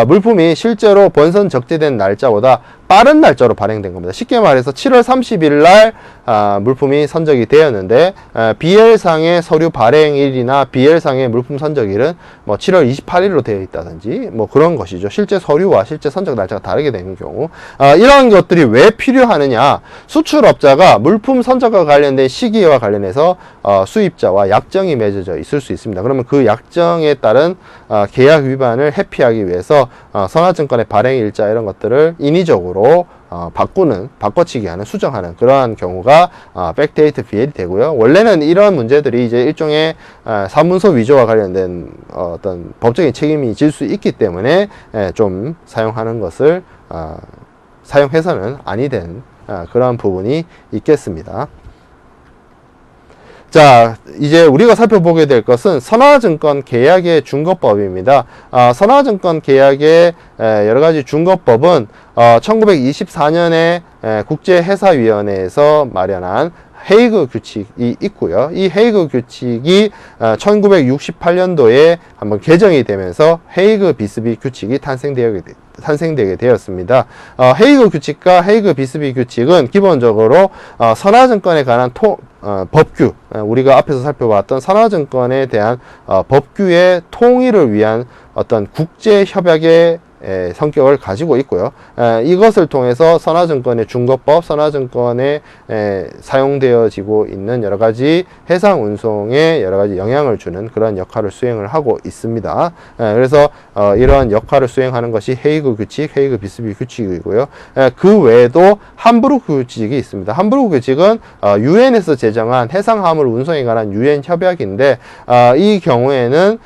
물품이 실제로 본선 적재된 날짜보다 빠른 날짜로 발행된 겁니다. 쉽게 말해서 7월 30일 날 물품이 선적이 되었는데, BL상의 서류 발행일이나 BL상의 물품 선적일은 뭐 7월 28일로 되어 있다든지 뭐 그런 것이죠. 실제 서류와 실제 선적 날짜가 다르게 되는 경우, 이런 것들이 왜 필요하느냐, 수출업자가 물품 선적과 관련된 시기와 관련해서 수입자와 약정이 맺어져 있을 수 있습니다. 그러면 그 약정에 따른 계약 위반을 회피하기 위해서 선화증권의 발행일자 이런 것들을 인위적으로 바꿔치기 하는, 수정하는 그러한 경우가 백데이트 BL이 되고요. 원래는 이런 문제들이 이제 일종의 사문서 위조와 관련된 어떤 법적인 책임이 질 수 있기 때문에 좀 사용하는 것을 사용해서는 아니 된 그러한 부분이 있겠습니다. 자, 이제 우리가 살펴보게 될 것은 선화증권 계약의 준거법입니다. 선화증권 계약의 여러 가지 준거법은 1924년에 국제회사위원회에서 마련한 헤이그 규칙이 있고요. 이 헤이그 규칙이 1968년도에 한번 개정이 되면서 헤이그 비스비 규칙이 탄생되게 되었습니다. 헤이그 규칙과 헤이그 비스비 규칙은 기본적으로 선화증권에 관한 법규, 우리가 앞에서 살펴봤던 선화증권에 대한 법규의 통일을 위한 어떤 국제협약의 성격을 가지고 있고요. 이것을 통해서 선화증권의 준거법, 선화증권에 사용되어지고 있는 여러가지 해상운송에 여러가지 영향을 주는 그런 역할을 수행을 하고 있습니다. 그래서 이러한 역할을 수행하는 것이 헤이그 규칙, 헤이그 비스비 규칙이고요. 그 외에도 함부르크 규칙이 있습니다. 함부르크 규칙은 유엔에서 제정한 해상화물 운송에 관한 유엔 협약인데, 이 경우에는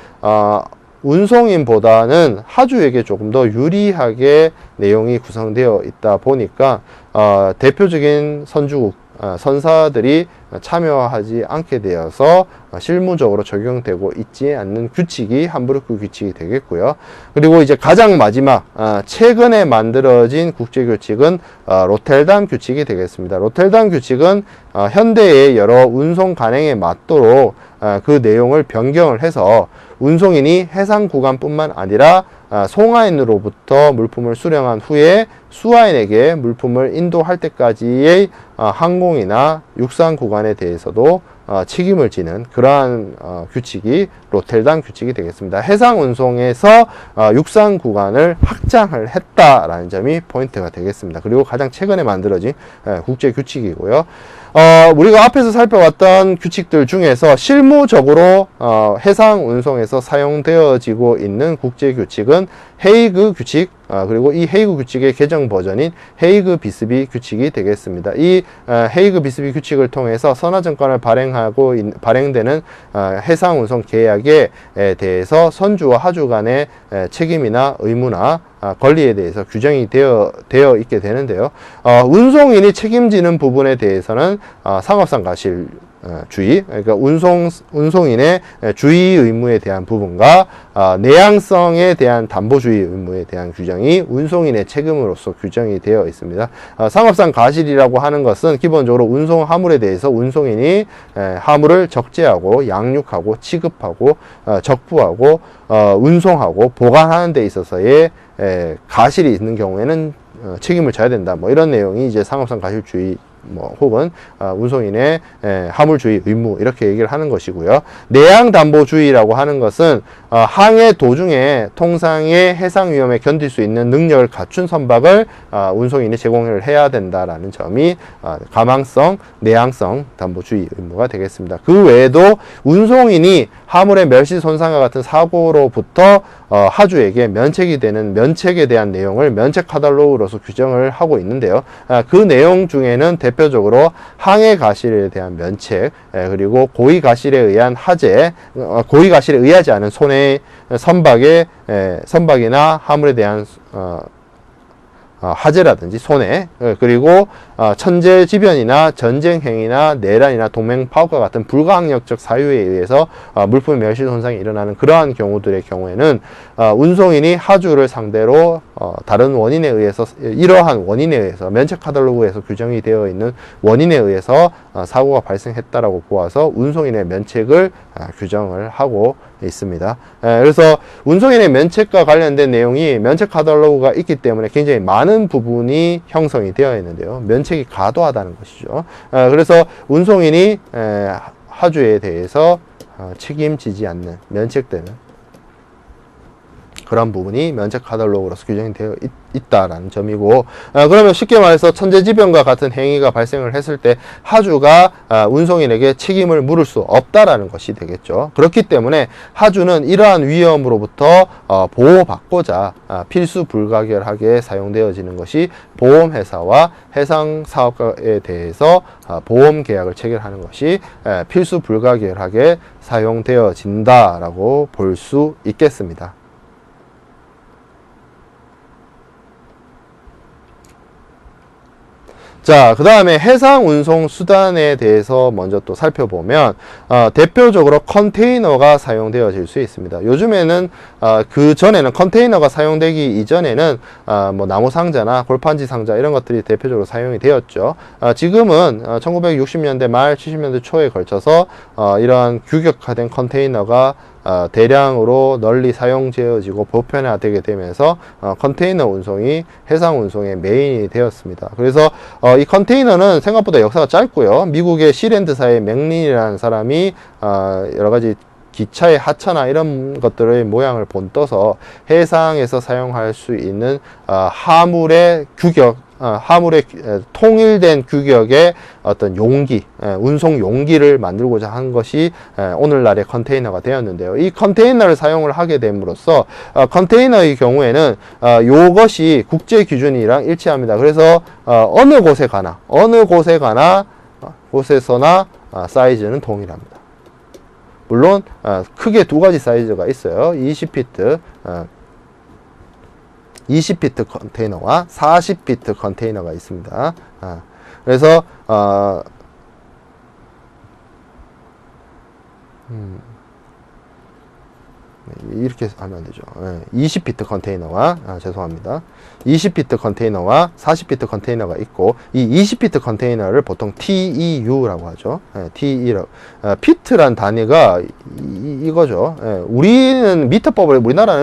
운송인보다는 하주에게 조금 더 유리하게 내용이 구성되어 있다 보니까 대표적인 선주국 선사들이 참여하지 않게 되어서 실무적으로 적용되고 있지 않는 규칙이 함부르크 규칙이 되겠고요. 그리고 이제 가장 마지막 최근에 만들어진 국제규칙은 로텔담 규칙이 되겠습니다. 로텔담 규칙은 현대의 여러 운송 간행에 맞도록 그 내용을 변경을 해서 운송인이 해상 구간뿐만 아니라 송화인으로부터 물품을 수령한 후에 수화인에게 물품을 인도할 때까지의 항공이나 육상 구간에 대해서도 책임을 지는 그러한 규칙이 로텔담 규칙이 되겠습니다. 해상 운송에서 육상 구간을 확장을 했다라는 점이 포인트가 되겠습니다. 그리고 가장 최근에 만들어진 국제 규칙이고요. 우리가 앞에서 살펴봤던 규칙들 중에서 실무적으로 해상 운송에서 사용되어지고 있는 국제 규칙은 헤이그 규칙, 그리고 이 헤이그 규칙의 개정 버전인 헤이그 비스비 규칙이 되겠습니다. 이 헤이그 비스비 규칙을 통해서 선화증권을 발행되는 해상 운송 계약에 대해서 선주와 하주 간의 책임이나 의무나 권리에 대해서 규정이 되어 있게 되는데요. 운송인이 책임지는 부분에 대해서는 상업상 과실 주의, 그러니까 운송인의 주의 의무에 대한 부분과 내양성에 대한 담보주의 의무에 대한 규정이 운송인의 책임으로서 규정이 되어 있습니다. 상업상 과실이라고 하는 것은 기본적으로 운송 화물에 대해서 운송인이 화물을 적재하고 양육하고 취급하고 적부하고 운송하고 보관하는 데 있어서의 과실이 있는 경우에는 책임을 져야 된다. 뭐 이런 내용이 이제 상업상 과실주의 혹은 운송인의 화물주의 의무 이렇게 얘기를 하는 것이고요. 내양담보주의라고 하는 것은 항해 도중에 통상의 해상 위험에 견딜 수 있는 능력을 갖춘 선박을 운송인이 제공을 해야 된다라는 점이 가망성, 내양성 담보주의 의무가 되겠습니다. 그 외에도 운송인이 화물의 멸시 손상과 같은 사고로부터 하주에게 면책이 되는 면책에 대한 내용을 면책 카탈로그로서 규정을 하고 있는데요. 그 내용 중에는 대표적으로 항해 과실에 대한 면책, 그리고 고의 과실에 의한 하재, 고의 과실에 의하지 않은 손해 선박이나 화물에 대한 하재라든지 손해, 그리고 천재지변이나 전쟁행위나 내란이나 동맹파업과 같은 불가항력적 사유에 의해서 물품 멸시 손상이 일어나는 그러한 경우들의 경우에는 운송인이 하주를 상대로 다른 원인에 의해서, 이러한 원인에 의해서 면책 카탈로그에서 규정이 되어 있는 원인에 의해서 사고가 발생했다라고 보아서 운송인의 면책을 규정을 하고 있습니다. 그래서 운송인의 면책과 관련된 내용이 면책 카탈로그가 있기 때문에 굉장히 많은 부분이 형성이 되어 있는데요. 면책이 과도하다는 것이죠. 그래서 운송인이 하주에 대해서 책임지지 않는, 면책되는 그런 부분이 면책 카탈로그로서 규정이 되어 있다라는 점이고, 그러면 쉽게 말해서 천재지변과 같은 행위가 발생을 했을 때 하주가 운송인에게 책임을 물을 수 없다라는 것이 되겠죠. 그렇기 때문에 하주는 이러한 위험으로부터 보호받고자 필수 불가결하게 사용되어지는 것이 보험회사와 해상사업가에 대해서 보험 계약을 체결하는 것이 필수 불가결하게 사용되어진다라고 볼 수 있겠습니다. 자, 그 다음에 해상 운송 수단에 대해서 먼저 또 살펴보면 대표적으로 컨테이너가 사용되어질 수 있습니다. 요즘에는 그 전에는 컨테이너가 사용되기 이전에는 뭐 나무 상자나 골판지 상자 이런 것들이 대표적으로 사용이 되었죠. 지금은 1960년대 말 70년대 초에 걸쳐서 이러한 규격화된 컨테이너가 대량으로 널리 사용되어지고 보편화되게 되면서 컨테이너 운송이 해상 운송의 메인이 되었습니다. 그래서 이 컨테이너는 생각보다 역사가 짧고요. 미국의 시랜드사의 맥린이라는 사람이 여러 가지 기차의 하차나 이런 것들의 모양을 본떠서 해상에서 사용할 수 있는 화물의 규격, 화물의 통일된 규격의 어떤 용기, 운송 용기를 만들고자 한 것이 오늘날의 컨테이너가 되었는데요. 이 컨테이너를 사용을 하게 됨으로써 컨테이너의 경우에는 이것이 국제 기준이랑 일치합니다. 그래서 어느 곳에서나 사이즈는 동일합니다. 물론 크게 두 가지 사이즈가 있어요. 20피트 컨테이너와 40피트 컨테이너가 있습니다. 그래서 이렇게 하면 안 되죠. 20피트 컨테이너와, 죄송합니다. 20피트 컨테이너와 40피트 컨테이너가 있고, 이 20피트 컨테이너를 보통 TEU라고 하죠. TEU. 피트란 단위가 이거죠. 우리나라는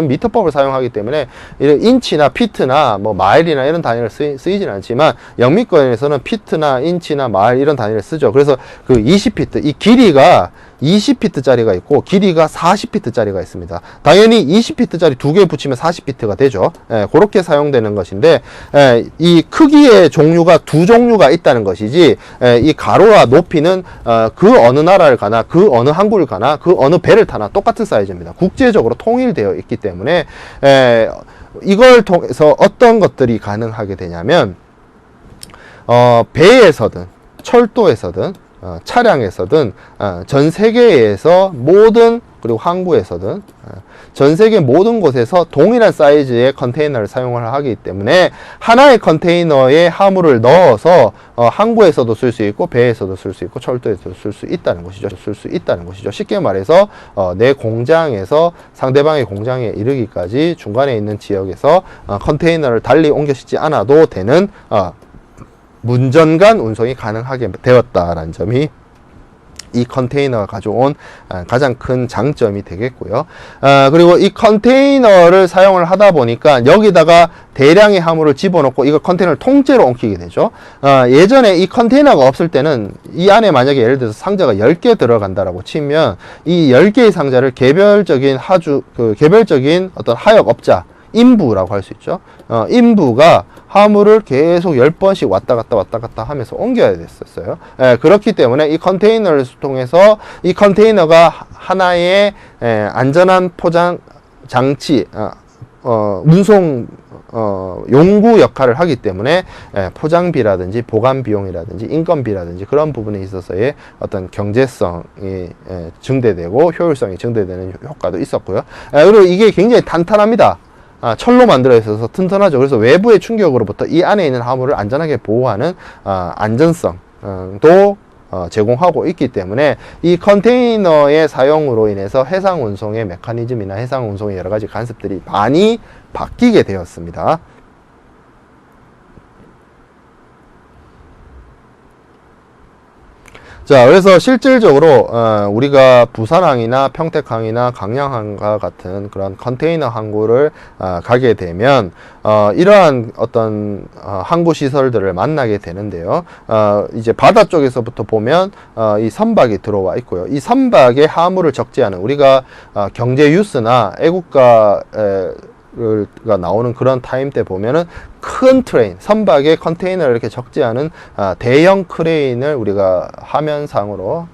미터법을 사용하기 때문에 인치나 피트나 뭐 마일이나 이런 단위를 쓰이진 않지만, 영미권에서는 피트나 인치나 마일 이런 단위를 쓰죠. 그래서 그 20피트, 이 길이가 20피트짜리가 있고 길이가 40피트짜리가 있습니다. 당연히 20피트짜리 두 개 붙이면 40피트가 되죠. 그렇게 사용되는 것인데, 이 크기의 종류가 두 종류가 있다는 것이지, 이 가로와 높이는 그 어느 나라를 가나, 그 어느 항구를 가나, 그 어느 배를 타나 똑같은 사이즈입니다. 국제적으로 통일되어 있기 때문에 이걸 통해서 어떤 것들이 가능하게 되냐면, 배에서든 철도에서든 차량에서든 전 세계에서 그리고 항구에서든 전 세계 모든 곳에서 동일한 사이즈의 컨테이너를 사용을 하기 때문에 하나의 컨테이너에 화물을 넣어서 항구에서도 쓸 수 있고 배에서도 쓸 수 있고 철도에서도 쓸 수 있다는 것이죠. 쉽게 말해서 내 공장에서 상대방의 공장에 이르기까지 중간에 있는 지역에서 컨테이너를 달리 옮겨 싣지 않아도 되는 문전간 운송이 가능하게 되었다라는 점이 이 컨테이너가 가져온 가장 큰 장점이 되겠고요. 그리고 이 컨테이너를 사용을 하다 보니까 여기다가 대량의 화물을 집어넣고 이거 컨테이너를 통째로 옮기게 되죠. 예전에 이 컨테이너가 없을 때는 이 안에 만약에 예를 들어서 상자가 10개 들어간다라고 치면 이 10개의 상자를 개별적인 어떤 하역업자, 인부라고 할 수 있죠. 인부가 화물을 계속 10번씩 왔다 갔다 하면서 옮겨야 됐었어요. 그렇기 때문에 이 컨테이너를 통해서 이 컨테이너가 하나의 안전한 포장 장치, 운송 용구 역할을 하기 때문에 포장비라든지 보관 비용이라든지 인건비라든지 그런 부분에 있어서의 어떤 경제성이 증대되고 효율성이 증대되는 효과도 있었고요. 그리고 이게 굉장히 탄탄합니다. 철로 만들어 있어서 튼튼하죠. 그래서 외부의 충격으로부터 이 안에 있는 화물을 안전하게 보호하는 안전성도 제공하고 있기 때문에 이 컨테이너의 사용으로 인해서 해상 운송의 메커니즘이나 해상 운송의 여러 가지 관습들이 많이 바뀌게 되었습니다. 자, 그래서 실질적으로 우리가 부산항이나 평택항이나 강양항과 같은 그런 컨테이너 항구를 가게 되면 이러한 어떤 항구 시설들을 만나게 되는데요. 이제 바다 쪽에서부터 보면 이 선박이 들어와 있고요. 이 선박에 화물을 적재하는 우리가 경제 뉴스나 애국가 가 나오는 그런 타임 때 보면은 큰 트레인, 선박에 컨테이너를 이렇게 적재하는 대형 크레인을 우리가 화면상으로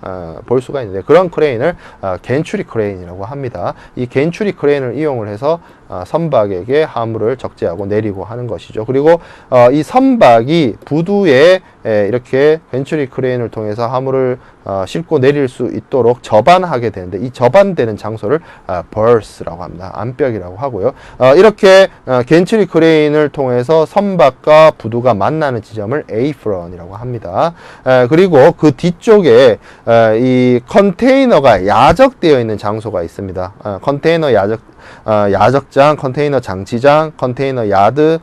볼 수가 있는데, 그런 크레인을 겐추리 크레인이라고 합니다. 이 겐추리 크레인을 이용을 해서 선박에게 화물을 적재하고 내리고 하는 것이죠. 그리고 이 선박이 부두에 이렇게 겐추리 크레인을 통해서 화물을 싣고 내릴 수 있도록 접안하게 되는데, 이 접안되는 장소를 berth라고 합니다. 안벽이라고 하고요. 이렇게 겐추리 크레인을 통해서 선박과 부두가 만나는 지점을 apron이라고 합니다. 그리고 그 뒤쪽에 이 컨테이너가 야적되어 있는 장소가 있습니다. 컨테이너 야적장, 컨테이너 장치장, 컨테이너 야드,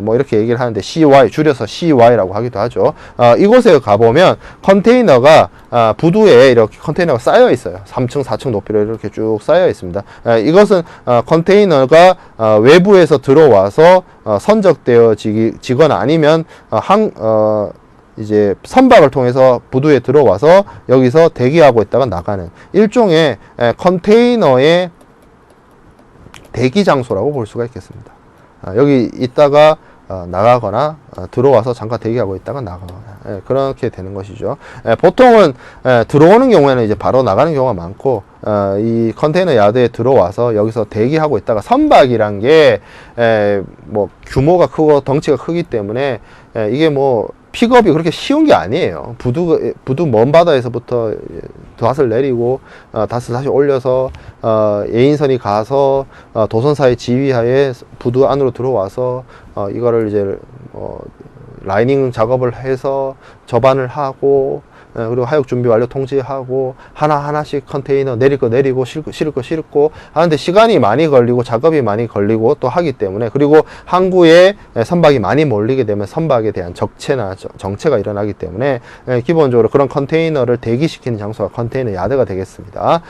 뭐 이렇게 얘기를 하는데 CY, 줄여서 CY라고 하기도 하죠. 이곳에 가보면 컨테이너가 부두에 이렇게 컨테이너가 쌓여 있어요. 3층, 4층 높이로 이렇게 쭉 쌓여 있습니다. 이것은 컨테이너가 외부에서 들어와서 선적되어지거나 아니면 이제 선박을 통해서 부두에 들어와서 여기서 대기하고 있다가 나가는 일종의 컨테이너의 대기 장소라고 볼 수가 있겠습니다. 여기 있다가 나가거나 들어와서 잠깐 대기하고 있다가 나가거나 그렇게 되는 것이죠. 보통은 들어오는 경우에는 이제 바로 나가는 경우가 많고, 이 컨테이너 야드에 들어와서 여기서 대기하고 있다가, 선박이란 게 뭐 규모가 크고 덩치가 크기 때문에 이게 뭐 픽업이 그렇게 쉬운 게 아니에요. 부두 먼 바다에서부터 닷을 내리고 닷을 다시 올려서 예인선이 가서 도선사의 지휘하에 부두 안으로 들어와서 이거를 이제 라이닝 작업을 해서 접안을 하고, 그리고 하역 준비 완료 통지하고 하나하나씩 컨테이너 내릴 거 내리고 실을 거 실고 하는데 시간이 많이 걸리고 작업이 많이 걸리고 또 하기 때문에, 그리고 항구에 선박이 많이 몰리게 되면 선박에 대한 적체나 정체가 일어나기 때문에 기본적으로 그런 컨테이너를 대기시키는 장소가 컨테이너 야드가 되겠습니다.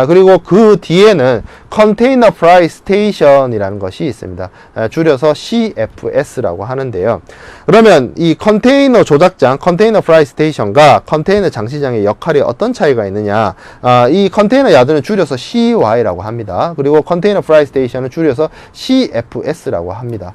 그리고 그 뒤에는 컨테이너 프라이 스테이션이라는 것이 있습니다. 줄여서 CFS라고 하는데요. 그러면 이 컨테이너 조작장, 컨테이너 프라이 스테이션과 컨테이너 장시장의 역할이 어떤 차이가 있느냐. 이 컨테이너 야드는 줄여서 CY라고 합니다. 그리고 컨테이너 프라이 스테이션은 줄여서 CFS라고 합니다.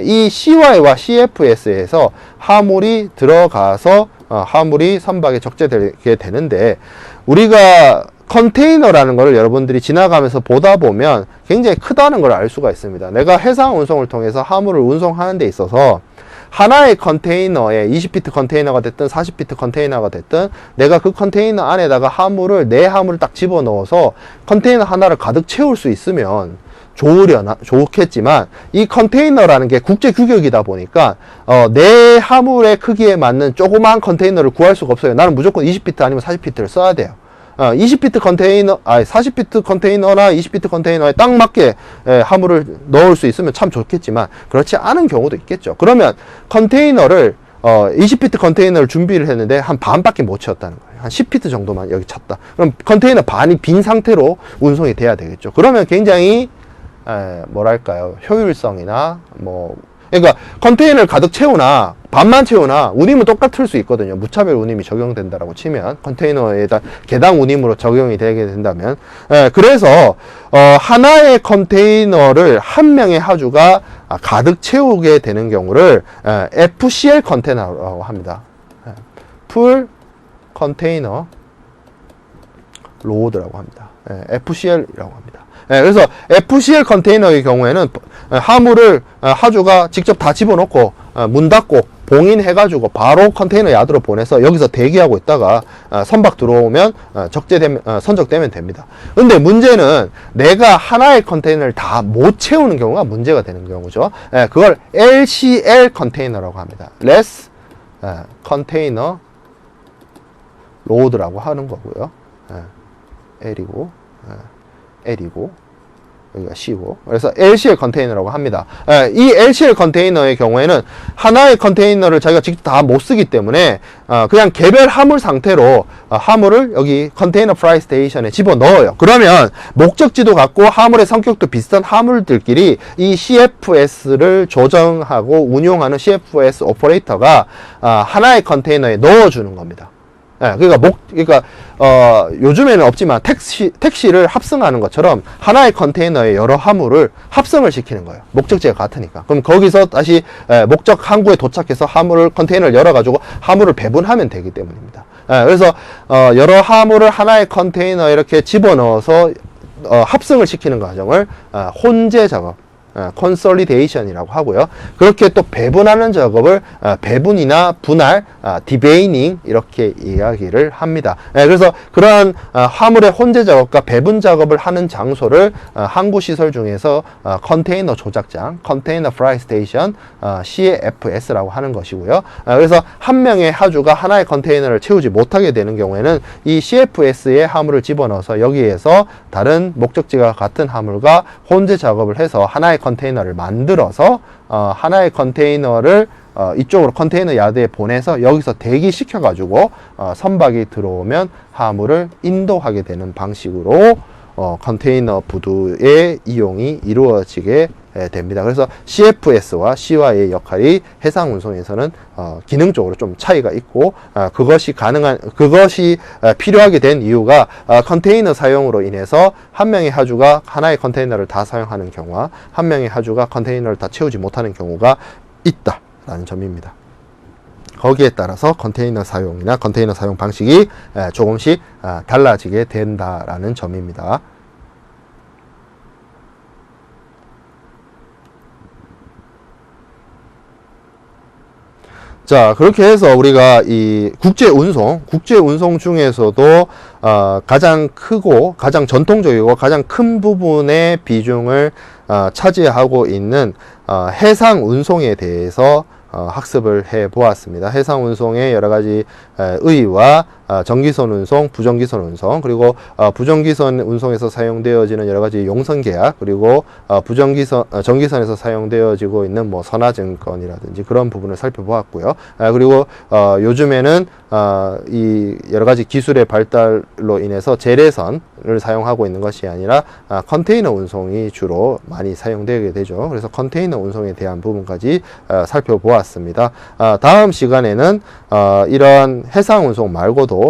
이 CY와 CFS에서 화물이 들어가서 화물이 선박에 적재되게 되는데, 우리가 컨테이너라는 것을 여러분들이 지나가면서 보다 보면 굉장히 크다는 걸 알 수가 있습니다. 내가 해상 운송을 통해서 화물을 운송하는 데 있어서 하나의 컨테이너에 20피트 컨테이너가 됐든 40피트 컨테이너가 됐든 내가 그 컨테이너 안에다가 내 화물을 딱 집어넣어서 컨테이너 하나를 가득 채울 수 있으면 좋겠지만, 이 컨테이너라는 게 국제 규격이다 보니까 내 화물의 크기에 맞는 조그만 컨테이너를 구할 수가 없어요. 나는 무조건 20피트 아니면 40피트를 써야 돼요. 20피트 컨테이너, 40피트 컨테이너나 20피트 컨테이너에 딱 맞게 화물을 넣을 수 있으면 참 좋겠지만, 그렇지 않은 경우도 있겠죠. 그러면 컨테이너를 20피트 컨테이너를 준비를 했는데 한 반밖에 못 채웠다는 거예요. 한 10피트 정도만 여기 찼다. 그럼 컨테이너 반이 빈 상태로 운송이 돼야 되겠죠. 그러면 굉장히 뭐랄까요, 효율성이나 그러니까 컨테이너를 가득 채우나 반만 채우나 운임은 똑같을 수 있거든요. 무차별 운임이 적용된다라고 치면, 컨테이너에다 개당 운임으로 적용이 되게 된다면. 그래서 하나의 컨테이너를 한 명의 하주가 가득 채우게 되는 경우를 FCL 컨테이너라고 합니다. 풀 컨테이너 로드라고 합니다. FCL이라고 합니다. 그래서 FCL 컨테이너의 경우에는 화물을 하주가 직접 다 집어넣고 문 닫고 봉인해가지고 바로 컨테이너 야드로 보내서 여기서 대기하고 있다가 선박 들어오면 선적되면 됩니다. 근데 문제는 내가 하나의 컨테이너를 다 못 채우는 경우가 문제가 되는 경우죠. 그걸 LCL 컨테이너라고 합니다. Less Container Load라고 하는 거고요. L이고 여기가 C고, 그래서 LCL 컨테이너라고 합니다. 이 LCL 컨테이너의 경우에는 하나의 컨테이너를 자기가 직접 다 못 쓰기 때문에 그냥 개별 화물 상태로 화물을 여기 컨테이너 프라이 스테이션에 집어넣어요. 그러면 목적지도 같고 화물의 성격도 비슷한 화물들끼리 이 CFS를 조정하고 운용하는 CFS 오퍼레이터가 하나의 컨테이너에 넣어주는 겁니다. 그러니까 요즘에는 없지만 택시를 합승하는 것처럼 하나의 컨테이너에 여러 화물을 합승을 시키는 거예요. 목적지가 같으니까. 그럼 거기서 다시 목적 항구에 도착해서 컨테이너를 열어가지고 화물을 배분하면 되기 때문입니다. 그래서 여러 화물을 하나의 컨테이너에 이렇게 집어넣어서 합승을 시키는 과정을 혼재 작업, 컨솔리데이션이라고 하고요. 그렇게 또 배분하는 작업을 배분이나 분할, 디베이닝 이렇게 이야기를 합니다. 그래서 그러한 화물의 혼재 작업과 배분 작업을 하는 장소를 항구 시설 중에서 컨테이너 조작장, 컨테이너 프라이 스테이션, CFS라고 하는 것이고요. 그래서 한 명의 하주가 하나의 컨테이너를 채우지 못하게 되는 경우에는 이 CFS에 화물을 집어넣어서 여기에서 다른 목적지가 같은 화물과 혼재 작업을 해서 하나의 컨테이너를 만들어서 하나의 컨테이너를 이쪽으로 컨테이너 야드에 보내서 여기서 대기시켜 가지고 선박이 들어오면 화물을 인도하게 되는 방식으로 컨테이너 부두의 이용이 이루어지게 됩니다. 그래서 CFS와 CY의 역할이 해상 운송에서는 기능적으로 좀 차이가 있고, 그것이 필요하게 된 이유가 컨테이너 사용으로 인해서 한 명의 하주가 하나의 컨테이너를 다 사용하는 경우와 한 명의 하주가 컨테이너를 다 채우지 못하는 경우가 있다라는 점입니다. 거기에 따라서 컨테이너 사용이나 컨테이너 사용 방식이 조금씩 달라지게 된다라는 점입니다. 자, 그렇게 해서 우리가 이 국제 운송 중에서도 가장 크고 가장 전통적이고 가장 큰 부분의 비중을 차지하고 있는 해상 운송에 대해서 학습을 해 보았습니다. 해상 운송의 여러 가지 의의와 전기선 운송, 부전기선 운송, 그리고 부전기선 운송에서 사용되어지는 여러 가지 용선 계약, 그리고 전기선에서 사용되어지고 있는 뭐 선화증권이라든지 그런 부분을 살펴보았고요. 그리고 요즘에는 이 여러 가지 기술의 발달로 인해서 재래선을 사용하고 있는 것이 아니라 컨테이너 운송이 주로 많이 사용되게 되죠. 그래서 컨테이너 운송에 대한 부분까지 살펴보았습니다. 다음 시간에는 이런 해상 운송 말고도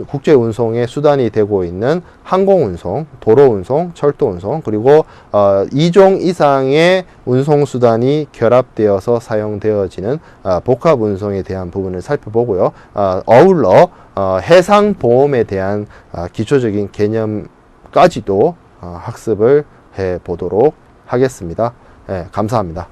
국제 운송의 수단이 되고 있는 항공 운송, 도로 운송, 철도 운송, 그리고 2종 이상의 운송 수단이 결합되어서 사용되어지는 복합 운송에 대한 부분을 살펴보고요. 어울러 해상 보험에 대한 기초적인 개념까지도 학습을 해 보도록 하겠습니다. 네, 감사합니다.